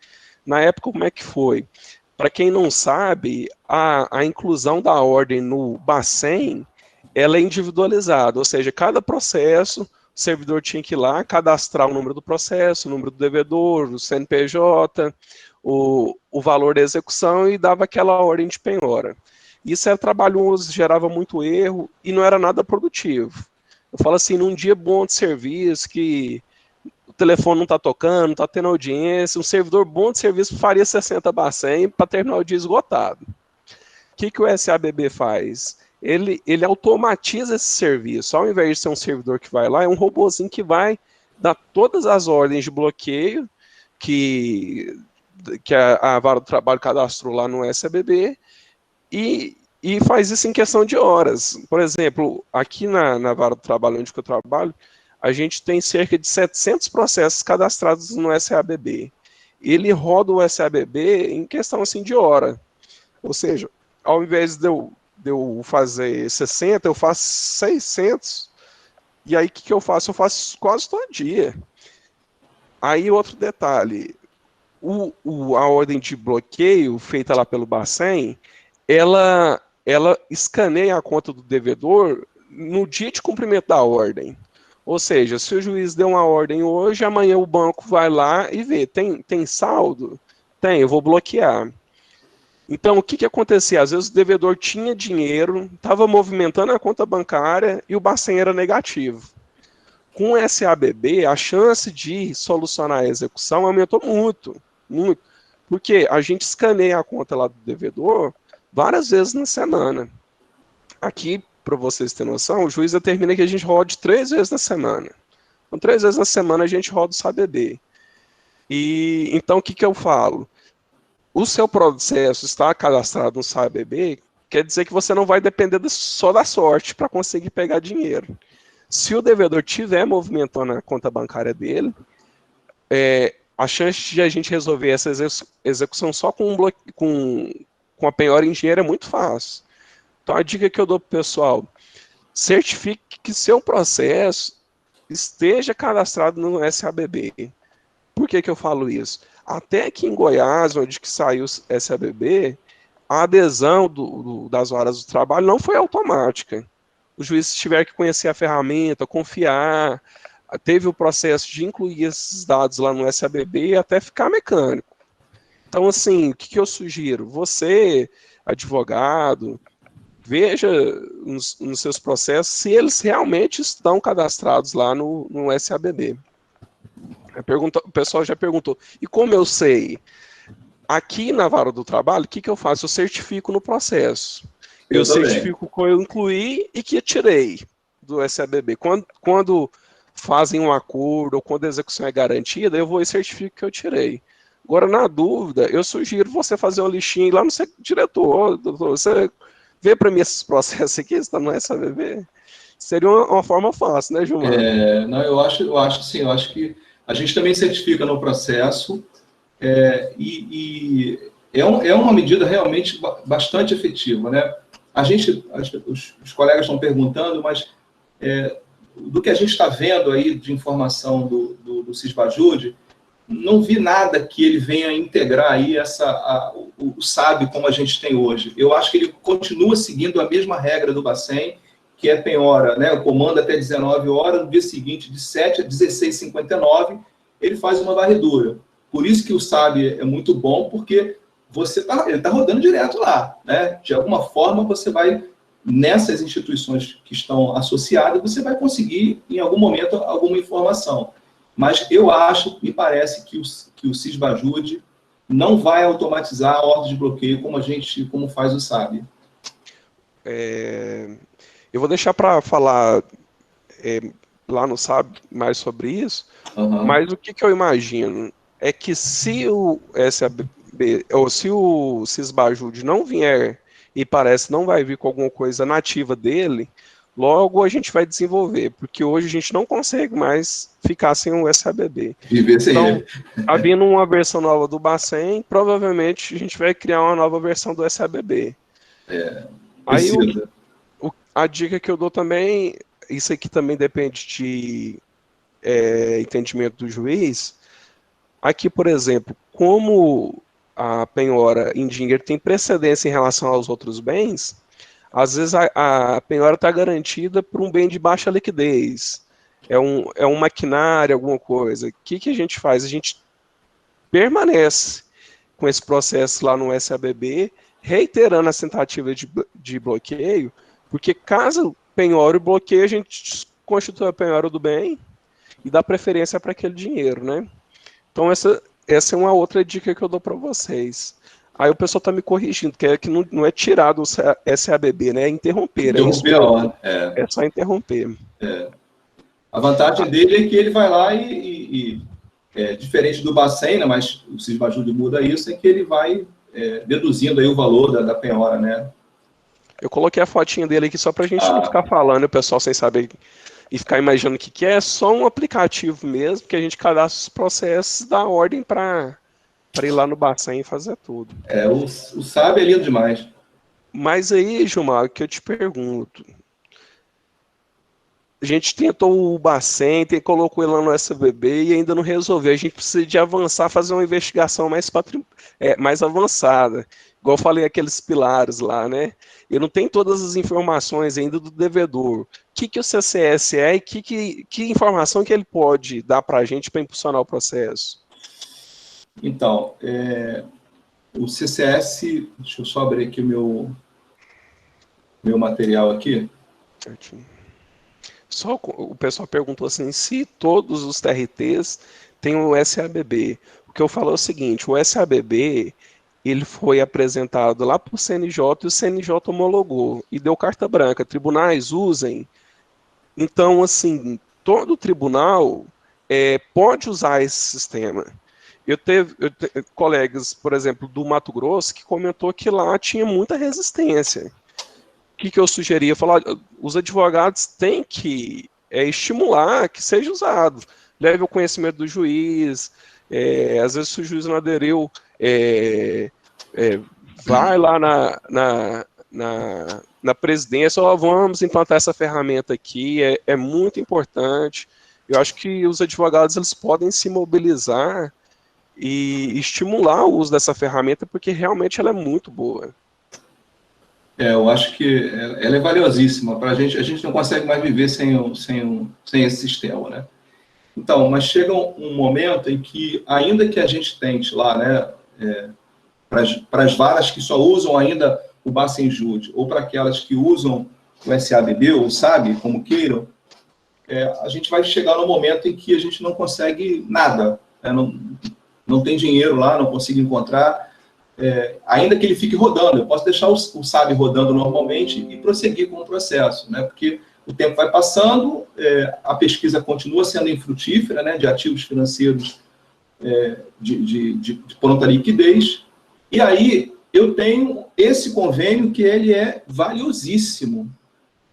Na época, como é que foi? Para quem não sabe, a inclusão da ordem no Bacen, ela é individualizada, ou seja, cada processo, o servidor tinha que ir lá, cadastrar o número do processo, o número do devedor, o CNPJ, o valor da execução e dava aquela ordem de penhora. Isso era trabalhoso, gerava muito erro e não era nada produtivo. Eu falo assim, num dia bom de serviço, que o telefone não está tocando, não está tendo audiência, um servidor bom de serviço faria 60 Bacen para terminar o dia esgotado. O que o SABB faz? Ele automatiza esse serviço. Ao invés de ser um servidor que vai lá, é um robozinho que vai dar todas as ordens de bloqueio que a Vara do Trabalho cadastrou lá no SABB e faz isso em questão de horas. Por exemplo, aqui na Vara do Trabalho, onde eu trabalho, a gente tem cerca de 700 processos cadastrados no SABB. Ele roda o SABB em questão assim, de hora. Ou seja, ao invés de eu fazer 60, eu faço 600. E aí, o que eu faço? Eu faço quase todo dia. Aí, outro detalhe. A ordem de bloqueio feita lá pelo Bacen, ela escaneia a conta do devedor no dia de cumprimento da ordem. Ou seja, se o juiz deu uma ordem hoje, amanhã o banco vai lá e vê, tem saldo? Tem, eu vou bloquear. Então, o que acontecia? Às vezes o devedor tinha dinheiro, estava movimentando a conta bancária e o Bacen era negativo. Com o SABB, a chance de solucionar a execução aumentou muito, muito. Porque a gente escaneia a conta lá do devedor várias vezes na semana. Aqui, para vocês terem noção, o juiz determina que a gente rode 3 vezes na semana. Então, 3 vezes na semana a gente roda o SABB. E então, o que eu falo? O seu processo está cadastrado no SABB, quer dizer que você não vai depender só da sorte para conseguir pegar dinheiro. Se o devedor tiver movimentando a conta bancária dele, a chance de a gente resolver essa execução só com a penhora em dinheiro é muito fácil. Então, a dica que eu dou para o pessoal, certifique que seu processo esteja cadastrado no SABB. Por que eu falo isso? Até que em Goiás, onde que saiu o SABB, a adesão das varas do trabalho não foi automática. Os juízes tiveram que conhecer a ferramenta, confiar, teve o processo de incluir esses dados lá no SABB até ficar mecânico. Então, assim, o que eu sugiro? Você, advogado, veja nos seus processos se eles realmente estão cadastrados lá no SABB. O pessoal já perguntou, e como eu sei? Aqui na Vara do Trabalho, o que eu faço? Eu certifico no processo. Eu certifico que eu incluí e que eu tirei do SABB. Quando fazem um acordo ou quando a execução é garantida, eu vou e certifico que eu tirei. Agora, na dúvida, eu sugiro você fazer uma listinha lá no seu diretor. Doutor, você vê para mim esses processos aqui, está no SABB? Seria uma forma fácil, né, Gilmar? Não, eu acho sim, eu acho que a gente também certifica no processo e é uma medida realmente bastante efetiva, né? Os colegas estão perguntando, mas do que a gente está vendo aí de informação do Cisbajude, não vi nada que ele venha integrar aí o SAB como a gente tem hoje. Eu acho que ele continua seguindo a mesma regra do Bacen, que é penhora, né? O comando até 19 horas, no dia seguinte, de 7 a 16h59, ele faz uma varredura. Por isso que o SAB é muito bom, porque ele está rodando direto lá, né? De alguma forma, você vai, nessas instituições que estão associadas, você vai conseguir, em algum momento, alguma informação. Mas me parece que o Cisbajude não vai automatizar a ordem de bloqueio como faz o SAB. Eu vou deixar para falar lá não sabe mais sobre isso, Aham. mas o que eu imagino é que se o SAB, ou se o Sisbajude não vier, e parece não vai vir com alguma coisa nativa dele, logo a gente vai desenvolver, porque hoje a gente não consegue mais ficar sem o SABB. Viver sem Então, ele. havendo uma versão nova do Bacen, provavelmente a gente vai criar uma nova versão do SABB. Aí Precisa. a dica que eu dou também, isso aqui também depende de entendimento do juiz. Aqui, por exemplo, como a penhora em dinheiro tem precedência em relação aos outros bens, às vezes a penhora está garantida por um bem de baixa liquidez. É um maquinário, alguma coisa. O que a gente faz? A gente permanece com esse processo lá no SABB, reiterando as tentativas de bloqueio, porque caso penhore o bloqueio, a gente constitui a penhora do bem e dá preferência para aquele dinheiro, né? Então essa é uma outra dica que eu dou para vocês. Aí o pessoal está me corrigindo, que não é tirado o SABB, né? É interromper, é isso Interromper a mesmo. ordem. É só interromper. A vantagem dele é que ele vai lá diferente do Bacen, né, mas o Sisbajude muda isso, é que ele vai deduzindo aí o valor da penhora, né? Eu coloquei a fotinha dele aqui só para a gente não Ah, ficar falando, o pessoal sem saber e ficar imaginando o que é. É só um aplicativo mesmo, que a gente cadastra os processos e dá ordem para ir lá no Bacen e fazer tudo. o SAB é lindo demais. Mas aí, Gilmar, o que eu te pergunto, a gente tentou o Bacen, colocou ele lá no SBB e ainda não resolveu. A gente precisa de avançar, fazer uma investigação mais avançada. Igual eu falei, aqueles pilares lá, né? Eu não tenho todas as informações ainda do devedor. O que o CCS é e que informação que ele pode dar para a gente para impulsionar o processo? Então, o CCS, deixa eu só abrir aqui o meu material aqui. Certinho. Só o pessoal perguntou assim, se todos os TRTs têm o SABB. O que eu falo é o seguinte, o SABB, ele foi apresentado lá para o CNJ e o CNJ homologou e deu carta branca. Tribunais usem. Então, assim, todo tribunal pode usar esse sistema. Eu teve colegas, por exemplo, do Mato Grosso, que comentou que lá tinha muita resistência. O que eu sugeria? Falar, os advogados têm que estimular que seja usado. Leve o conhecimento do juiz, às vezes se o juiz não aderiu, vai lá na presidência, vamos implantar essa ferramenta aqui, é muito importante. Eu acho que os advogados eles podem se mobilizar e estimular o uso dessa ferramenta, porque realmente ela é muito boa. Eu acho que ela é valiosíssima para a gente. A gente não consegue mais viver sem esse sistema, né? Então, mas chega um momento em que, ainda que a gente tente lá, né, para as varas que só usam ainda o Bacenjude, ou para aquelas que usam o SABB, ou SAB, como queiram, a gente vai chegar no momento em que a gente não consegue nada, né? Não tem dinheiro lá, não consigo encontrar, ainda que ele fique rodando. Eu posso deixar o SAB rodando normalmente e prosseguir com o processo, né? Porque o tempo vai passando, a pesquisa continua sendo infrutífera, né, de ativos financeiros de pronta liquidez, e aí eu tenho esse convênio que ele é valiosíssimo,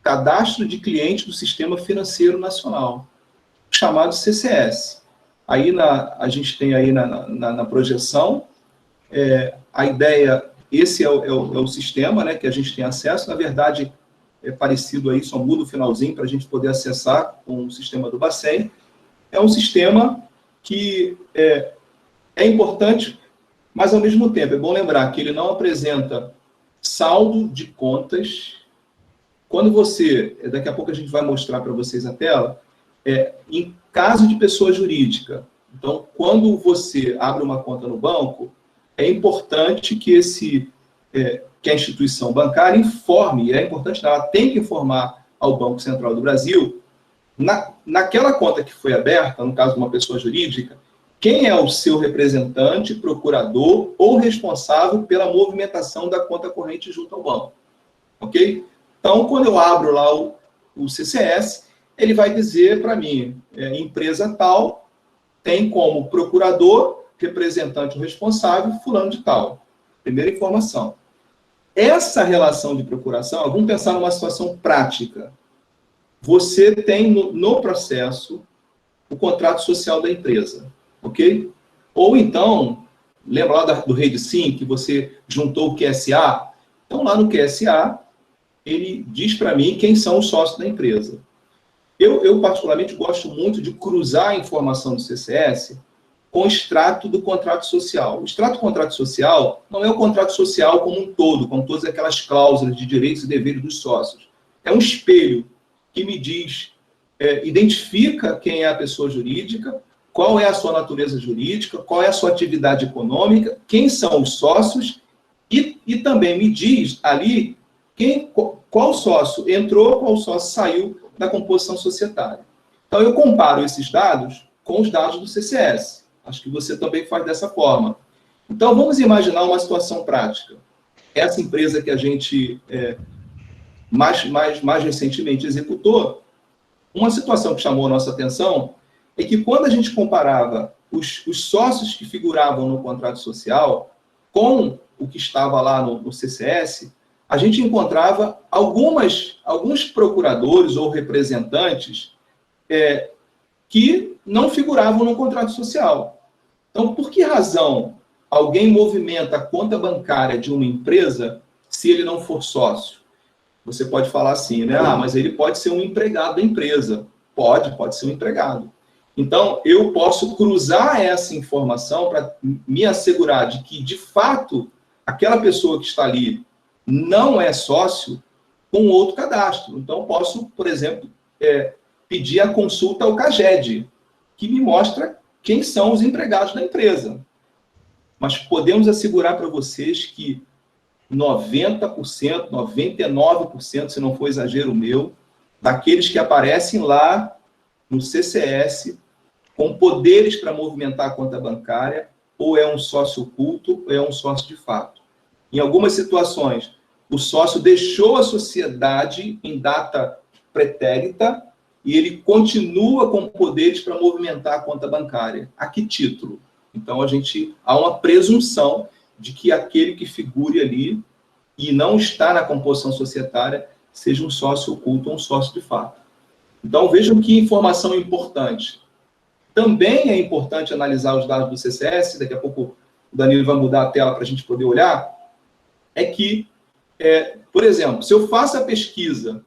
Cadastro de Clientes do Sistema Financeiro Nacional, chamado CCS. Aí a gente tem aí na projeção, a ideia, esse é o sistema, né, que a gente tem acesso, na verdade é parecido aí, só muda o finalzinho para a gente poder acessar com o sistema do Bacen. É um sistema que é importante, mas ao mesmo tempo é bom lembrar que ele não apresenta saldo de contas. Quando você, daqui a pouco a gente vai mostrar para vocês a tela, em caso de pessoa jurídica. Então, quando você abre uma conta no banco, é importante que que a instituição bancária informe, é importante, ela tem que informar ao Banco Central do Brasil, naquela conta que foi aberta, no caso de uma pessoa jurídica, quem é o seu representante, procurador ou responsável pela movimentação da conta corrente junto ao banco. Ok? Então, quando eu abro lá o CCS, ele vai dizer para mim, empresa tal tem como procurador, representante ou responsável, fulano de tal. Primeira informação. Essa relação de procuração, vamos pensar numa situação prática. Você tem no processo o contrato social da empresa, ok? Ou então, lembra lá do Rede Sim, que você juntou o QSA? Então, lá no QSA, ele diz para mim quem são os sócios da empresa. Eu, particularmente, gosto muito de cruzar a informação do CCS com o extrato do contrato social. O extrato do contrato social não é o contrato social como um todo, com todas aquelas cláusulas de direitos e deveres dos sócios. É um espelho que me diz, identifica quem é a pessoa jurídica, qual é a sua natureza jurídica, qual é a sua atividade econômica, quem são os sócios, e também me diz ali qual sócio entrou, qual sócio saiu da composição societária. Então, eu comparo esses dados com os dados do CCS. Acho que você também faz dessa forma. Então, vamos imaginar uma situação prática. Essa empresa que a gente mais recentemente executou, uma situação que chamou a nossa atenção é que quando a gente comparava os sócios que figuravam no contrato social com o que estava lá no CCS, a gente encontrava alguns procuradores ou representantes que não figuravam no contrato social. Então, por que razão alguém movimenta a conta bancária de uma empresa se ele não for sócio? Você pode falar assim, né? Mas ele pode ser um empregado da empresa. Pode ser um empregado. Então, eu posso cruzar essa informação para me assegurar de que, de fato, aquela pessoa que está ali não é sócio com outro cadastro. Então, posso, por exemplo, pedir a consulta ao CAGED, que me mostra quem são os empregados da empresa. Mas podemos assegurar para vocês que 90%, 99%, se não for exagero meu, daqueles que aparecem lá no CCS com poderes para movimentar a conta bancária, ou é um sócio oculto, ou é um sócio de fato. Em algumas situações, o sócio deixou a sociedade em data pretérita e ele continua com poderes para movimentar a conta bancária. A que título? Então, há uma presunção de que aquele que figure ali e não está na composição societária seja um sócio oculto ou um sócio de fato. Então, vejam que informação importante. Também é importante analisar os dados do CCS, daqui a pouco o Danilo vai mudar a tela para a gente poder olhar, é que, por exemplo, se eu faço a pesquisa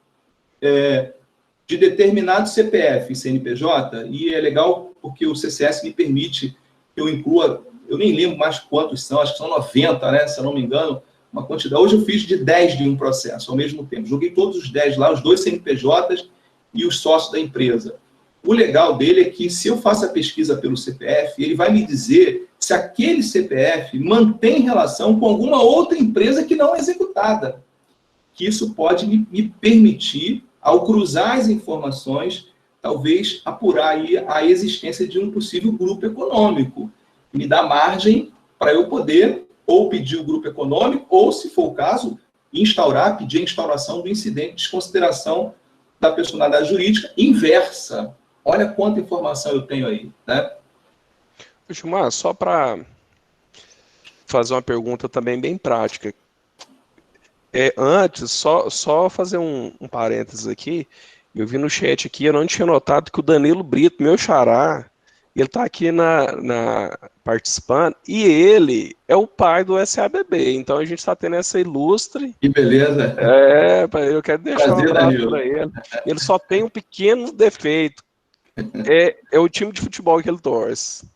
de determinado CPF e CNPJ, e é legal porque o CCS me permite que eu inclua, eu nem lembro mais quantos são, acho que são 90, né, se eu não me engano, uma quantidade. Hoje eu fiz de 10 de um processo ao mesmo tempo. Joguei todos os 10 lá, os 2 CNPJs e os sócios da empresa. O legal dele é que, se eu faço a pesquisa pelo CPF, ele vai me dizer se aquele CPF mantém relação com alguma outra empresa que não é executada. Que isso pode me permitir, ao cruzar as informações, talvez apurar aí a existência de um possível grupo econômico. Me dá margem para eu poder ou pedir o grupo econômico, ou, se for o caso, pedir a instauração do incidente de desconsideração da personalidade jurídica inversa. Olha quanta informação eu tenho aí, né? Gilmar, só para fazer uma pergunta também bem prática. Antes, só fazer um parênteses aqui, eu vi no chat aqui, eu não tinha notado que o Danilo Brito, meu xará, ele está aqui participando, e ele é o pai do SABB, então a gente está tendo essa ilustre. Que beleza! Eu quero deixar Prazer, um abraço Danilo. para ele. Ele só tem um pequeno defeito, é o time de futebol que ele torce.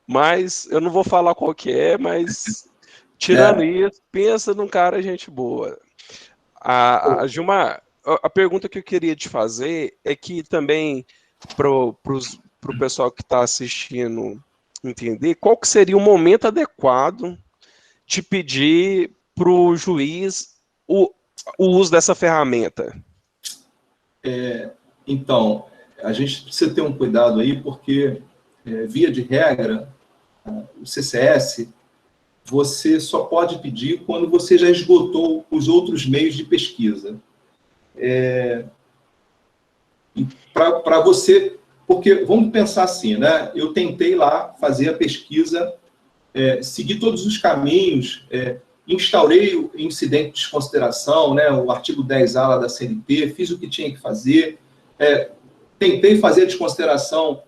Mas eu não vou falar qual que é, mas tirando isso, pensa num cara gente boa. Gilmar, a pergunta que eu queria te fazer é que também para o pessoal que está assistindo entender qual que seria o momento adequado de pedir para o juiz o uso dessa ferramenta. Então, a gente precisa ter um cuidado aí, porque, via de regra, o CCS, você só pode pedir quando você já esgotou os outros meios de pesquisa. para você, porque vamos pensar assim, né? Eu tentei lá fazer a pesquisa, seguir todos os caminhos, instaurei o incidente de desconsideração, né? O artigo 10A lá da CNT, fiz o que tinha que fazer, tentei fazer a desconsideração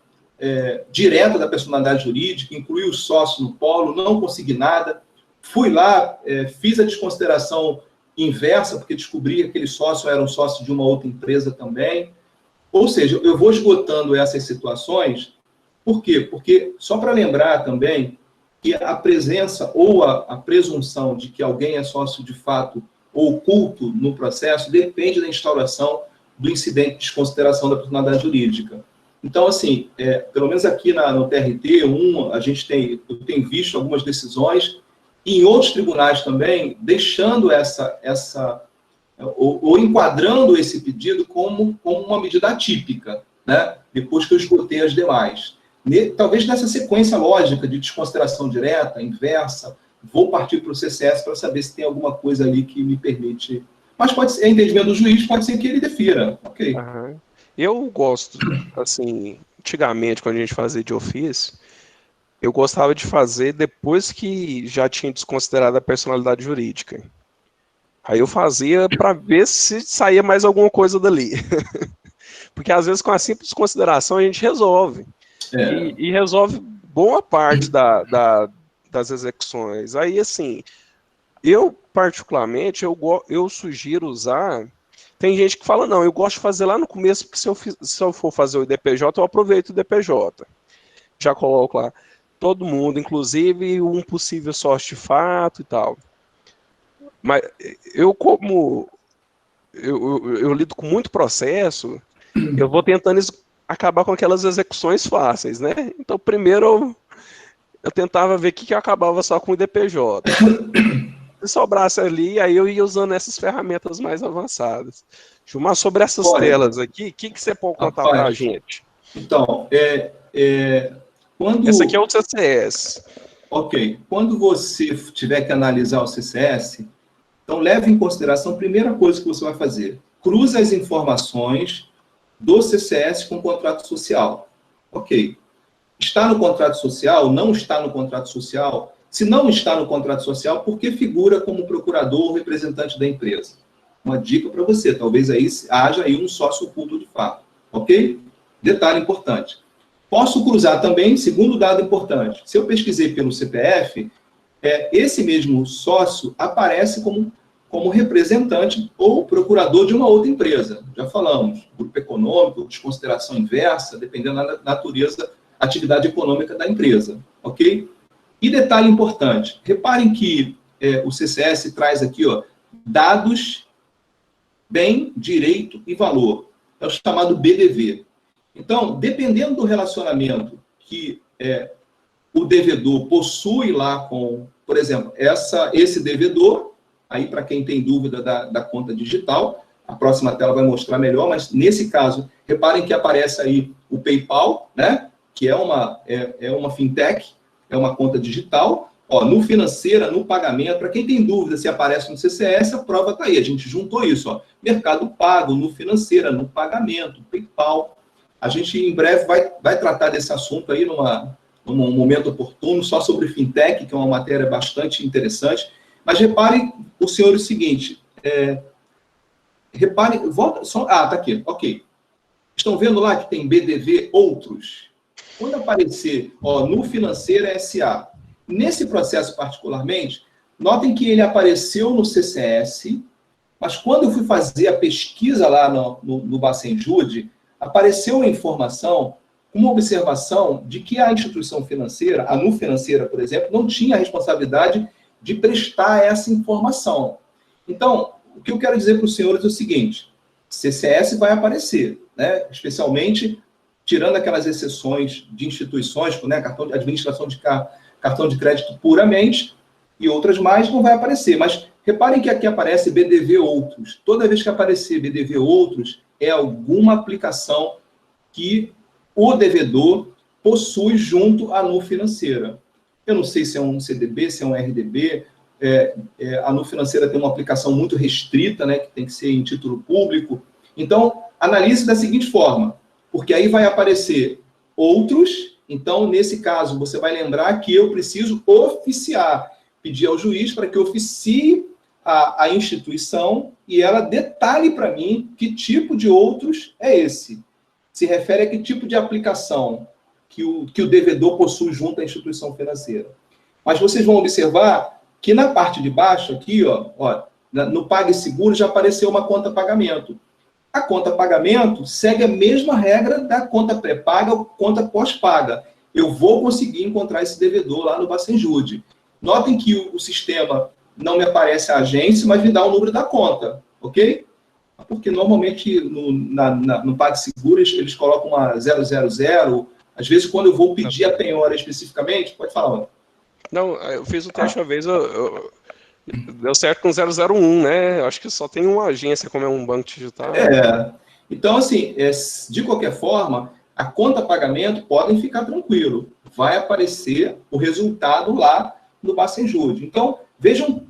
direta da personalidade jurídica, incluí o sócio no polo, não consegui nada. Fui lá, fiz a desconsideração inversa, porque descobri que aquele sócio era um sócio de uma outra empresa também. Ou seja, eu vou esgotando essas situações. Por quê? Porque, só para lembrar também, que a presença ou a presunção de que alguém é sócio de fato ou oculto no processo depende da instauração do incidente de desconsideração da personalidade jurídica. Então, assim, pelo menos aqui no TRT1, eu tenho visto algumas decisões, e em outros tribunais também, deixando ou enquadrando esse pedido como uma medida atípica, né? Depois que eu esgotei as demais. Talvez nessa sequência lógica de desconsideração direta, inversa, vou partir para o CCS para saber se tem alguma coisa ali que me permite. Mas pode ser, entendimento do juiz, pode ser que ele defira. Ok. Uhum. Eu gosto, assim, antigamente, quando a gente fazia de ofício, eu gostava de fazer depois que já tinha desconsiderado a personalidade jurídica. Aí eu fazia para ver se saía mais alguma coisa dali. Porque às vezes com a simples consideração a gente resolve. E resolve boa parte das execuções. Aí, assim, eu particularmente, eu sugiro usar... Tem gente que fala, não, eu gosto de fazer lá no começo, porque se eu for fazer o IDPJ, eu aproveito o IDPJ. Já coloco lá todo mundo, inclusive um possível sócio de fato e tal. Mas eu lido com muito processo, eu vou tentando acabar com aquelas execuções fáceis, né? Então, primeiro eu tentava ver o que eu acabava só com o IDPJ. Se sobrasse ali, aí eu ia usando essas ferramentas mais avançadas. Gilmar, sobre essas telas aqui, o que você pode contar para a gente? Então, quando... Essa aqui é o CCS. Ok. Quando você tiver que analisar o CCS, então leve em consideração a primeira coisa que você vai fazer. Cruza as informações do CCS com o contrato social. Ok. Está no contrato social? Não está no contrato social? Se não está no contrato social, por que figura como procurador ou representante da empresa? Uma dica para você, talvez aí haja aí um sócio oculto de fato, ok? Detalhe importante. Posso cruzar também, segundo dado importante, se eu pesquisei pelo CPF, esse mesmo sócio aparece como representante ou procurador de uma outra empresa. Já falamos, grupo econômico, desconsideração inversa, dependendo da natureza, atividade econômica da empresa, ok? E detalhe importante, reparem que o CCS traz aqui, dados, bem, direito e valor. É o chamado BDV. Então, dependendo do relacionamento que o devedor possui lá com, por exemplo, esse devedor, aí para quem tem dúvida da conta digital, a próxima tela vai mostrar melhor, mas nesse caso, reparem que aparece aí o PayPal, né? Que é uma fintech, é uma conta digital. No financeira, no pagamento, para quem tem dúvida se aparece no CCS, a prova está aí. A gente juntou isso. Mercado Pago, no financeira, no pagamento, PayPal. A gente, em breve, vai tratar desse assunto aí num momento oportuno, só sobre fintech, que é uma matéria bastante interessante. Mas reparem, o senhor, o seguinte, reparem, volta só... tá aqui, ok. Estão vendo lá que tem BDV outros? Quando aparecer, no Financeira SA, nesse processo particularmente, notem que ele apareceu no CCS, mas quando eu fui fazer a pesquisa lá no Bacenjude, apareceu a informação, uma observação de que a instituição financeira, a Nu Financeira, por exemplo, não tinha a responsabilidade de prestar essa informação. Então, o que eu quero dizer para os senhores é o seguinte, CCS vai aparecer, né? Especialmente tirando aquelas exceções de instituições, né? Administração de cartão de crédito puramente, e outras mais não vai aparecer. Mas reparem que aqui aparece BDV outros. Toda vez que aparecer BDV outros, é alguma aplicação que o devedor possui junto à Nu Financeira. Eu não sei se é um CDB, se é um RDB. A Nu Financeira tem uma aplicação muito restrita, né, que tem que ser em título público. Então, analise da seguinte forma, porque aí vai aparecer outros, então, nesse caso, você vai lembrar que eu preciso oficiar, pedir ao juiz para que oficie a instituição e ela detalhe para mim que tipo de outros é esse. Se refere a que tipo de aplicação que o devedor possui junto à instituição financeira. Mas vocês vão observar que na parte de baixo aqui, ó, no PagSeguro já apareceu uma conta pagamento. A conta pagamento segue a mesma regra da conta pré-paga ou conta pós-paga. Eu vou conseguir encontrar esse devedor lá no Bacenjude. Notem que o sistema não me aparece a agência, mas me dá o número da conta, ok? Porque normalmente no PagSeguro eles colocam uma 000. Às vezes, quando eu vou pedir a penhora especificamente, pode falar. Não, eu fiz o teste uma vez, deu certo com 001, né? Eu acho que só tem uma agência, como é um banco digital. Então, assim, de qualquer forma, a conta pagamento podem ficar tranquilo. Vai aparecer o resultado lá no Bacenjude. Então, vejam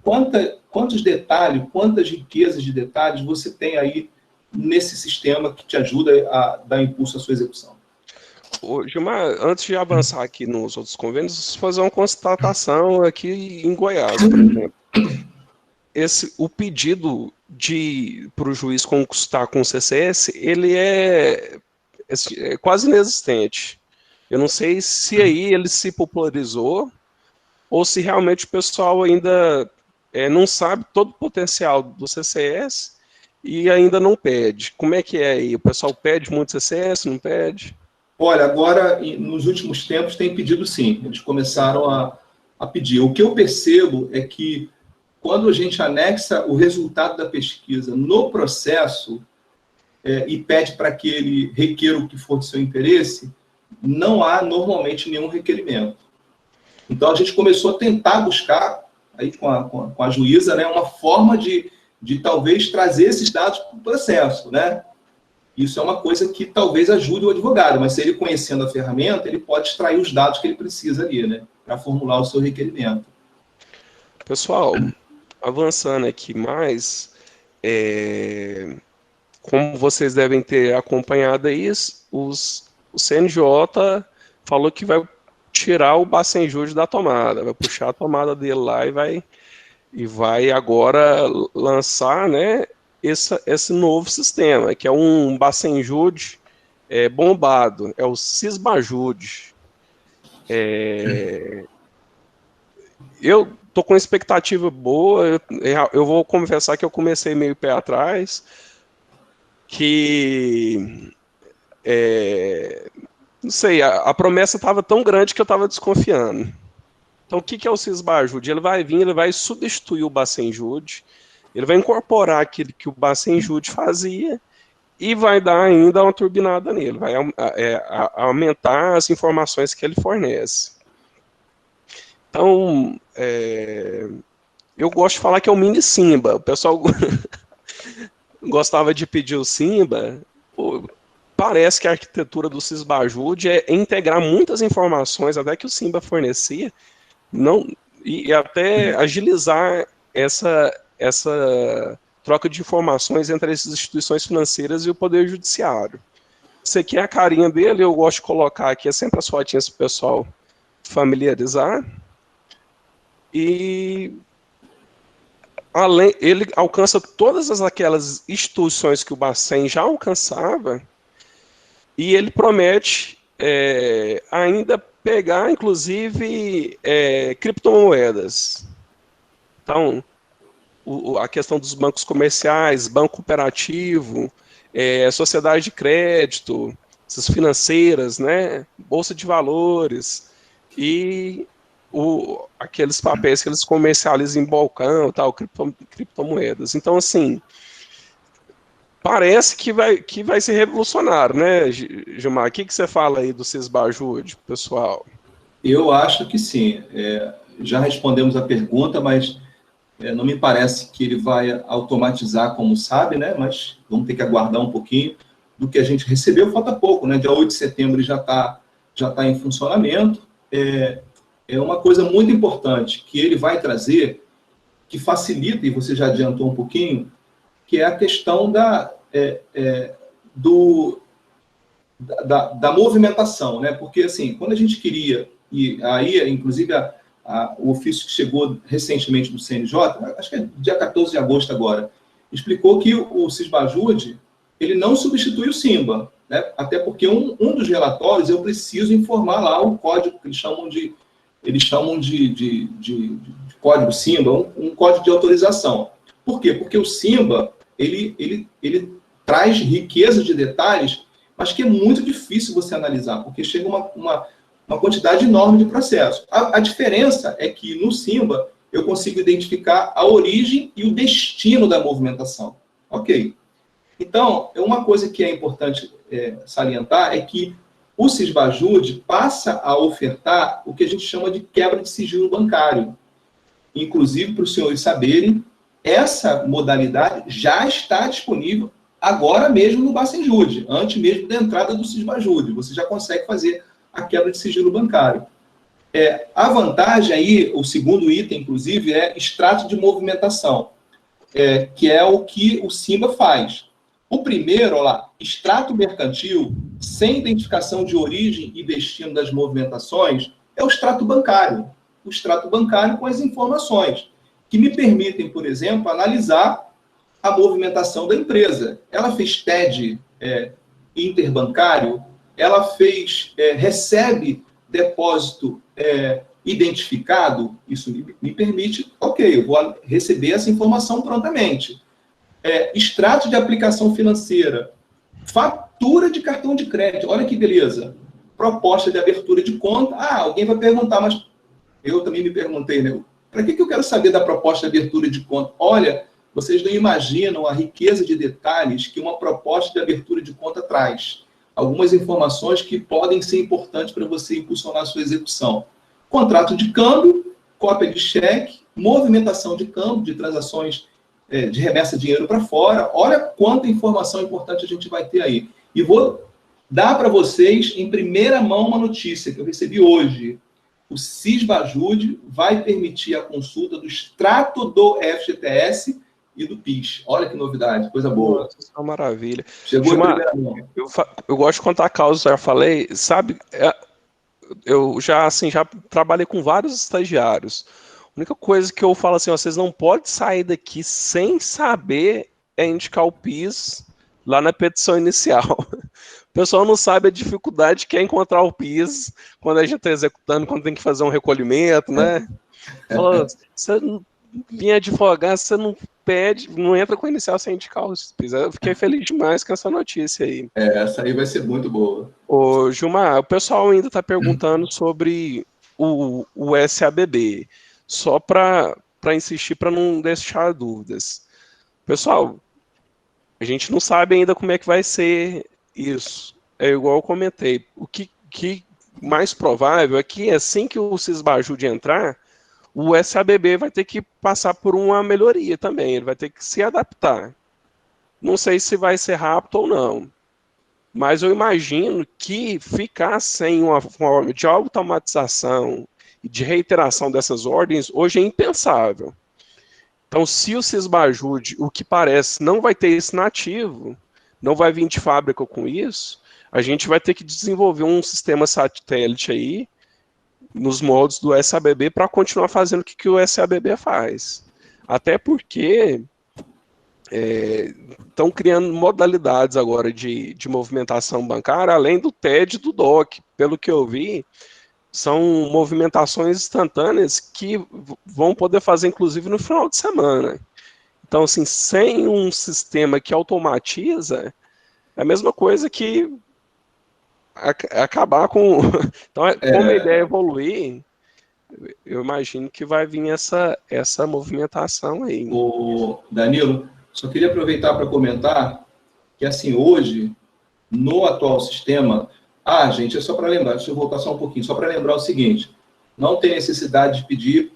quantos detalhes, quantas riquezas de detalhes você tem aí nesse sistema que te ajuda a dar impulso à sua execução. Ô, Gilmar, antes de avançar aqui nos outros convênios, fazer uma constatação aqui em Goiás, por exemplo. O pedido para o juiz constar com o CCS, ele é quase inexistente. Eu não sei se aí ele se popularizou ou se realmente o pessoal ainda não sabe todo o potencial do CCS e ainda não pede. Como é que é aí? O pessoal pede muito CCS, não pede? Olha, agora, nos últimos tempos, tem pedido sim. Eles começaram a pedir. O que eu percebo é que, quando a gente anexa o resultado da pesquisa no processo e pede para que ele requeira o que for de seu interesse, não há, normalmente, nenhum requerimento. Então, a gente começou a tentar buscar, aí com a juíza, né, uma forma de talvez trazer esses dados para o processo, né? Isso é uma coisa que talvez ajude o advogado, mas se ele conhecendo a ferramenta, ele pode extrair os dados que ele precisa ali, né, para formular o seu requerimento. Pessoal, avançando aqui mais, como vocês devem ter acompanhado aí, o CNJ falou que vai tirar o Bacenjude da tomada, vai puxar a tomada dele lá e vai agora lançar, né, esse novo sistema, que é um Bacenjude bombado, é o Cisbajude. Eu tô com expectativa boa, eu vou confessar que eu comecei meio pé atrás, que não sei, a promessa estava tão grande que eu estava desconfiando. Então, o que é o Cisbajude? Ele vai vir, ele vai substituir o Bacenjude, ele vai incorporar aquilo que o Bacenjude fazia e vai dar ainda uma turbinada nele, vai aumentar as informações que ele fornece. Então, eu gosto de falar que é o mini Simba. O pessoal gostava de pedir o Simba. Parece que a arquitetura do Cisbajude é integrar muitas informações, até que o Simba fornecia, e até agilizar essa troca de informações entre as instituições financeiras e o Poder Judiciário. Isso aqui é a carinha dele, eu gosto de colocar aqui, sempre as fotinhas para o pessoal familiarizar. E ele alcança todas aquelas instituições que o Bacen já alcançava, e ele promete ainda pegar, inclusive, criptomoedas. Então, a questão dos bancos comerciais, banco cooperativo, sociedade de crédito, essas financeiras, né, bolsa de valores, e aqueles papéis que eles comercializam em balcão, tal, criptomoedas. Então, assim, parece que vai ser revolucionário, né, Gilmar? O que você fala aí do Cisbajude, pessoal? Eu acho que sim. Já respondemos a pergunta, mas não me parece que ele vai automatizar, como sabe, né? Mas vamos ter que aguardar um pouquinho do que a gente recebeu. Falta pouco, né? Dia 8 de setembro já tá em funcionamento. É uma coisa muito importante que ele vai trazer, que facilita, e você já adiantou um pouquinho, que é a questão da movimentação, né? Porque, assim, quando a gente queria, e aí, inclusive, o ofício que chegou recentemente do CNJ, acho que é dia 14 de agosto agora, explicou que o Sisbajude, ele não substitui o Simba, né? Até porque um dos relatórios eu preciso informar lá o código que eles chamam de código Simba, um código de autorização. Por quê? Porque o Simba, ele traz riqueza de detalhes, mas que é muito difícil você analisar, porque chega uma quantidade enorme de processos. A diferença é que no Simba eu consigo identificar a origem e o destino da movimentação. Ok. Então, uma coisa que é importante salientar é que o Sisbajude passa a ofertar o que a gente chama de quebra de sigilo bancário. Inclusive, para os senhores saberem, essa modalidade já está disponível agora mesmo no Bacenjude, antes mesmo da entrada do Sisbajude. Você já consegue fazer a quebra de sigilo bancário. A vantagem aí, o segundo item, inclusive, é extrato de movimentação, que é o que o Simba faz. O primeiro, olha lá, extrato mercantil, sem identificação de origem e destino das movimentações, é o extrato bancário. O extrato bancário com as informações, que me permitem, por exemplo, analisar a movimentação da empresa. Ela fez TED interbancário, ela recebe depósito identificado, isso me permite, ok, eu vou receber essa informação prontamente. Extrato de aplicação financeira, fatura de cartão de crédito, olha que beleza. Proposta de abertura de conta, alguém vai perguntar, mas eu também me perguntei, né? Para que eu quero saber da proposta de abertura de conta? Olha, vocês não imaginam a riqueza de detalhes que uma proposta de abertura de conta traz. Algumas informações que podem ser importantes para você impulsionar a sua execução. Contrato de câmbio, cópia de cheque, movimentação de câmbio, de transações de remessa de dinheiro para fora. Olha quanta informação importante a gente vai ter aí. E vou dar para vocês, em primeira mão, uma notícia que eu recebi hoje. O Sisbajude vai permitir a consulta do extrato do FGTS e do PIS. Olha que novidade, coisa boa. Nossa, isso é uma maravilha. Chegou Gilmar, em primeira mão. Eu gosto de contar causas, já falei, sabe, eu já trabalhei com vários estagiários. A única coisa que eu falo assim, vocês não podem sair daqui sem saber indicar o PIS lá na petição inicial. O pessoal não sabe a dificuldade que é encontrar o PIS quando a gente está executando, quando tem que fazer um recolhimento, né? Fala, você vinha advogar, você não pede, não entra com o inicial sem indicar o PIS. Eu fiquei feliz demais com essa notícia aí. Essa aí vai ser muito boa. Ô, Gilmar, o pessoal ainda está perguntando sobre o SABB, só para insistir, para não deixar dúvidas. Pessoal, a gente não sabe ainda como é que vai ser isso. É igual eu comentei. O que mais provável é que assim que o Sisbajude entrar, o SABB vai ter que passar por uma melhoria também. Ele vai ter que se adaptar. Não sei se vai ser rápido ou não. Mas eu imagino que ficar sem uma forma de automatização e de reiteração dessas ordens hoje é impensável. Então, se o Sisbajude, o que parece, não vai ter isso nativo, não vai vir de fábrica com isso, a gente vai ter que desenvolver um sistema satélite aí, nos moldes do SABB, para continuar fazendo o que o SABB faz. Até porque estão criando modalidades agora de movimentação bancária, além do TED e do DOC. Pelo que eu vi, são movimentações instantâneas que vão poder fazer, inclusive, no final de semana. Então, assim, sem um sistema que automatiza, é a mesma coisa que acabar com... Então, como a ideia evoluir, eu imagino que vai vir essa movimentação aí. Danilo, só queria aproveitar para comentar que, assim, hoje, no atual sistema... gente, é só para lembrar, deixa eu voltar só um pouquinho, só para lembrar o seguinte, não tem necessidade de pedir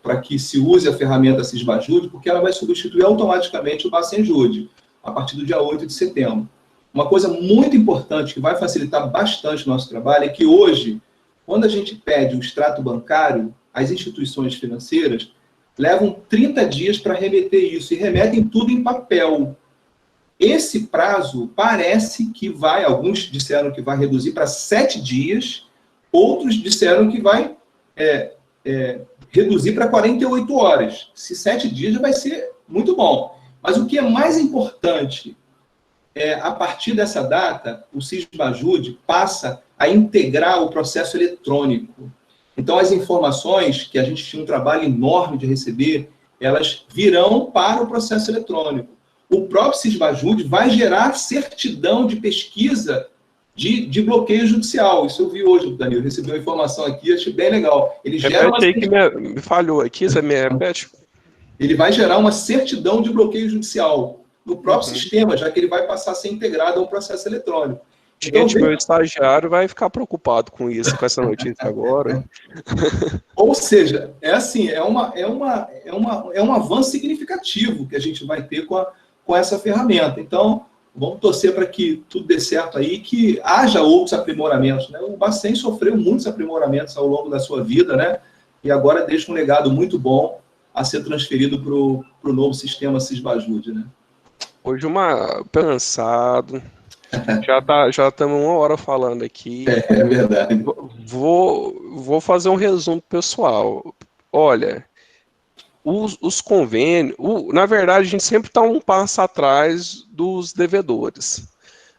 para que se use a ferramenta Sisbajude, porque ela vai substituir automaticamente o Bacenjude, a partir do dia 8 de setembro. Uma coisa muito importante, que vai facilitar bastante o nosso trabalho, é que hoje, quando a gente pede o extrato bancário, as instituições financeiras levam 30 dias para remeter isso, e remetem tudo em papel. esse prazo parece que vai, alguns disseram que vai reduzir para 7 dias, outros disseram que vai reduzir para 48 horas. Se 7 dias já vai ser muito bom. Mas o que é mais importante a partir dessa data, o Sismajude passa a integrar o processo eletrônico. Então, as informações que a gente tinha um trabalho enorme de receber, elas virão para o processo eletrônico. O próprio Sismajude vai gerar certidão de pesquisa de bloqueio judicial. Isso eu vi hoje, Danilo, recebi uma informação aqui, achei bem legal. Ele gera uma... que me falhou aqui, você me repete? Ele vai gerar uma certidão de bloqueio judicial no próprio sistema, já que ele vai passar a ser integrado ao processo eletrônico. Gente, meu estagiário vai ficar preocupado com isso, com essa notícia agora. Ou seja, é um avanço significativo que a gente vai ter com essa ferramenta. Então, vamos torcer para que tudo dê certo aí, que haja outros aprimoramentos, né? O Bacen sofreu muitos aprimoramentos ao longo da sua vida, né? E agora deixa um legado muito bom a ser transferido para o novo sistema Sismajude, né? Hoje pensado, já estamos 1 hora falando aqui. É verdade. Vou fazer um resumo pessoal. Olha, os convênios, na verdade, a gente sempre está um passo atrás dos devedores.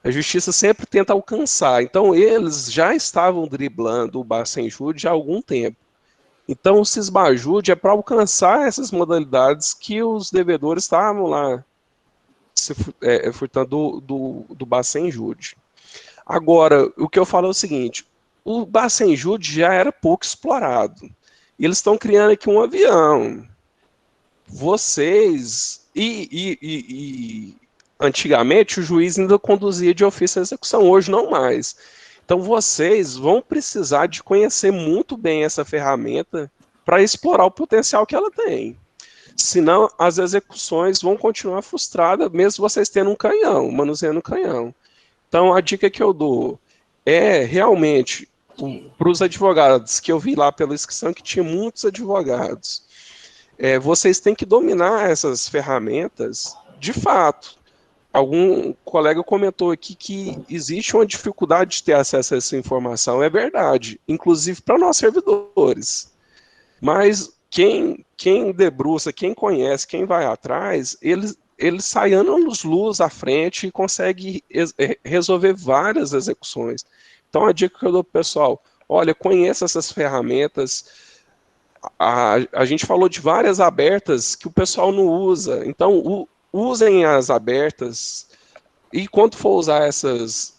A justiça sempre tenta alcançar. Então, eles já estavam driblando o Bacenjude há algum tempo. Então, o Sismajude é para alcançar essas modalidades que os devedores estavam lá furtando do Bacenjude. Agora, o que eu falo é o seguinte, o Bacenjude já era pouco explorado. E eles estão criando aqui um avião. Vocês... antigamente, o juiz ainda conduzia de ofício a execução, hoje não mais. Então, vocês vão precisar de conhecer muito bem essa ferramenta para explorar o potencial que ela tem. Senão, as execuções vão continuar frustradas, mesmo vocês tendo um canhão, manuseando um canhão. Então, a dica que eu dou é, realmente, para os advogados, que eu vi lá pela inscrição, que tinha muitos advogados, vocês têm que dominar essas ferramentas de fato. Algum colega comentou aqui que existe uma dificuldade de ter acesso a essa informação, é verdade, inclusive para nós servidores. Mas quem debruça, quem conhece, quem vai atrás, ele sai anos-luz à frente e consegue resolver várias execuções. Então, a dica que eu dou para o pessoal, olha, conheça essas ferramentas. A gente falou de várias abertas que o pessoal não usa. Então, usem as abertas. E quando for usar essas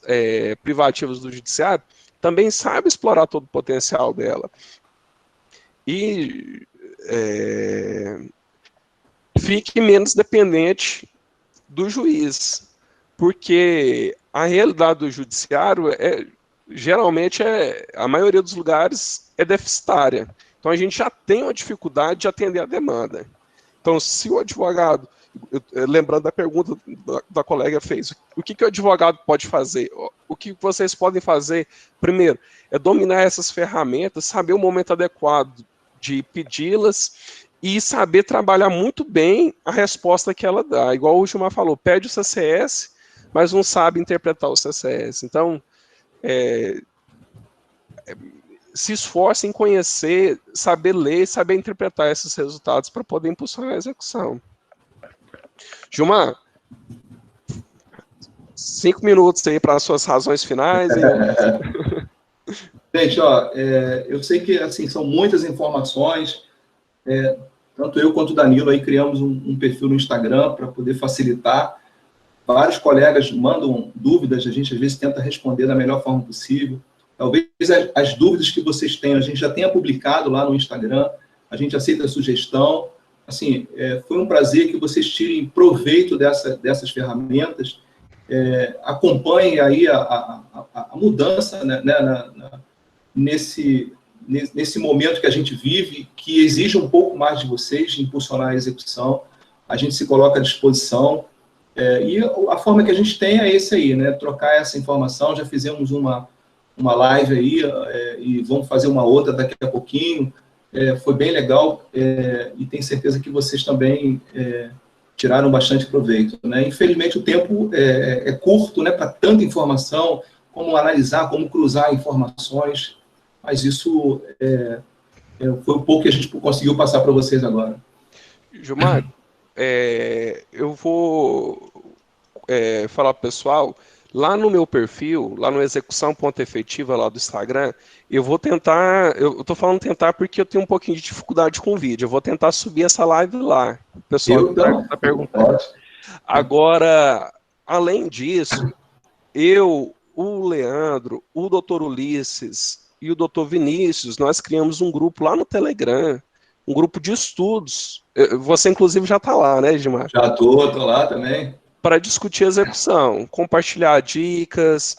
privativas do judiciário, também saiba explorar todo o potencial dela. E fique menos dependente do juiz, porque a realidade do judiciário geralmente a maioria dos lugares é deficitária. Então a gente já tem uma dificuldade de atender a demanda. Então, se o advogado, lembrando da pergunta da colega fez, o que o advogado pode fazer? O que vocês podem fazer, primeiro, é dominar essas ferramentas, saber o momento adequado de pedi-las e saber trabalhar muito bem a resposta que ela dá. Igual o Gilmar falou, pede o CCS, mas não sabe interpretar o CCS. Então, se esforce em conhecer, saber ler, saber interpretar esses resultados para poder impulsionar a execução. Gilmar, 5 minutos aí para as suas razões finais. Gente, eu sei que assim, são muitas informações, tanto eu quanto o Danilo aí criamos um perfil no Instagram para poder facilitar. Vários colegas mandam dúvidas, a gente às vezes tenta responder da melhor forma possível. Talvez as dúvidas que vocês tenham, a gente já tenha publicado lá no Instagram, a gente aceita a sugestão. Assim, foi um prazer que vocês tirem proveito dessas ferramentas, acompanhem aí a mudança, né, nesse momento que a gente vive, que exige um pouco mais de vocês, de impulsionar a execução. A gente se coloca à disposição, e a forma que a gente tem é esse aí, né, trocar essa informação. Já fizemos uma live aí, e vamos fazer uma outra daqui a pouquinho. Foi bem legal, e tenho certeza que vocês também tiraram bastante proveito, né? Infelizmente, o tempo é curto, né, para tanta informação, como analisar, como cruzar informações, mas isso foi um pouco que a gente conseguiu passar para vocês agora. Gilmar, eu vou falar pro pessoal, lá no meu perfil, lá no execução.efetiva lá do Instagram, eu vou tentar, eu tô falando tentar porque eu tenho um pouquinho de dificuldade com o vídeo, eu vou tentar subir essa live lá, o pessoal que tá perguntando. Agora, além disso, o Leandro, o Dr. Ulisses e o Dr. Vinícius, nós criamos um grupo lá no Telegram, um grupo de estudos. Você, inclusive, já está lá, né, Edmar? Já tô lá também. Para discutir execução, compartilhar dicas,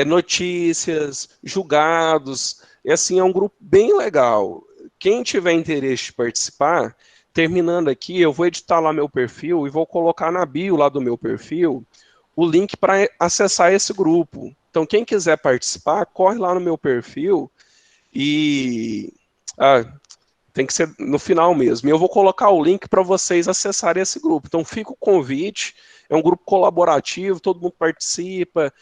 notícias, julgados. E assim, é um grupo bem legal. Quem tiver interesse de participar, terminando aqui, eu vou editar lá meu perfil e vou colocar na bio lá do meu perfil o link para acessar esse grupo. Então, quem quiser participar, corre lá no meu perfil e tem que ser no final mesmo. E eu vou colocar o link para vocês acessarem esse grupo. Então, fica o convite. É um grupo colaborativo, todo mundo participa,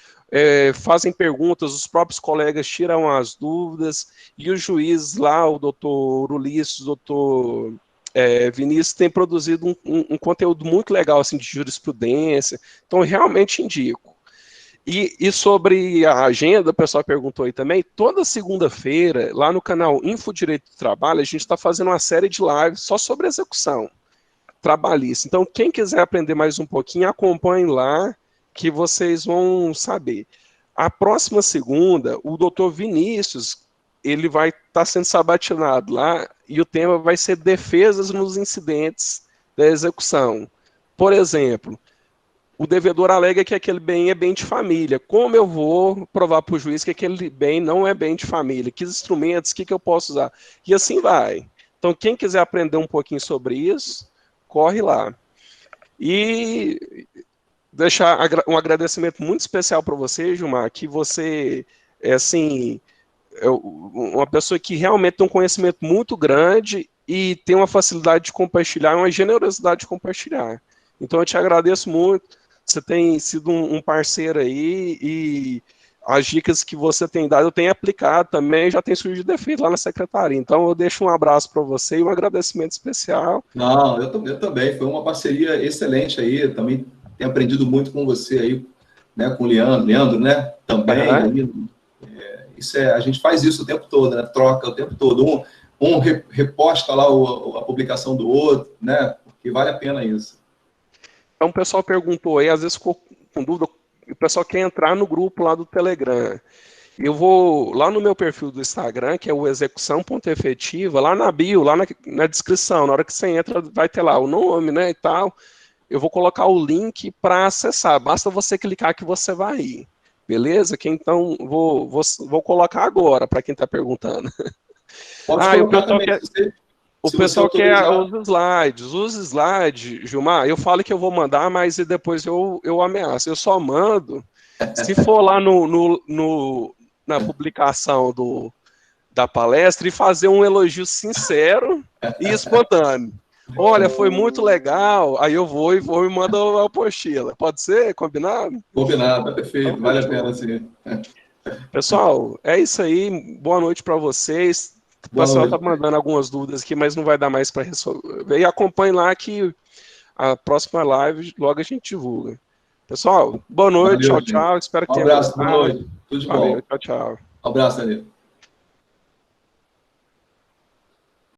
fazem perguntas, os próprios colegas tiram as dúvidas, e os juízes lá, o doutor Ulisses, o doutor Vinícius, tem produzido um conteúdo muito legal assim, de jurisprudência. Então, eu realmente indico. E sobre a agenda, o pessoal perguntou aí também, toda segunda-feira, lá no canal Info Direito do Trabalho, a gente está fazendo uma série de lives só sobre execução trabalhista. Então, quem quiser aprender mais um pouquinho, acompanhe lá, que vocês vão saber. A próxima segunda, o doutor Vinícius, ele vai estar sendo sabatinado lá, e o tema vai ser defesas nos incidentes da execução. Por exemplo, o devedor alega que aquele bem é bem de família. Como eu vou provar para o juiz que aquele bem não é bem de família? Que instrumentos, o que eu posso usar? E assim vai. Então, quem quiser aprender um pouquinho sobre isso, corre lá. E deixar um agradecimento muito especial para você, Gilmar, que você é uma pessoa que realmente tem um conhecimento muito grande e tem uma facilidade de compartilhar, uma generosidade de compartilhar. Então, eu te agradeço muito. Você tem sido um parceiro aí e as dicas que você tem dado, eu tenho aplicado também, já tem surgido efeito lá na secretaria. Então, eu deixo um abraço para você e um agradecimento especial. Não, eu também. Foi uma parceria excelente aí. Eu também tenho aprendido muito com você aí, né? Com o Leandro, né? Também. Aí, a gente faz isso o tempo todo, né? Troca o tempo todo. Um reposta lá a publicação do outro, né? Porque vale a pena isso. Então, o pessoal perguntou aí, às vezes ficou com dúvida, o pessoal quer entrar no grupo lá do Telegram. Eu vou lá no meu perfil do Instagram, que é o execução.efetiva, lá na bio, lá na descrição, na hora que você entra, vai ter lá o nome, né, e tal. Eu vou colocar o link para acessar, basta você clicar que você vai ir. Beleza? Que então vou colocar agora, para quem está perguntando. Pode colocar também, O pessoal quer os slides. Os slides, Gilmar, eu falo que eu vou mandar, mas depois eu ameaço. Eu só mando se for lá na publicação da palestra e fazer um elogio sincero e espontâneo. Olha, foi muito legal. Aí eu vou e mando a apostila. Pode ser? Combinado? Combinado, tá perfeito. Então, vale a pena, sim. Pessoal, é isso aí. Boa noite para vocês. O pessoal está mandando algumas dúvidas aqui, mas não vai dar mais para resolver. E acompanhe lá que a próxima live logo a gente divulga. Pessoal, boa noite, valeu, tchau, tchau. Espero que tenha gostado. Um abraço, boa noite. Tudo de bom. Tchau, tchau. Um abraço, Danilo.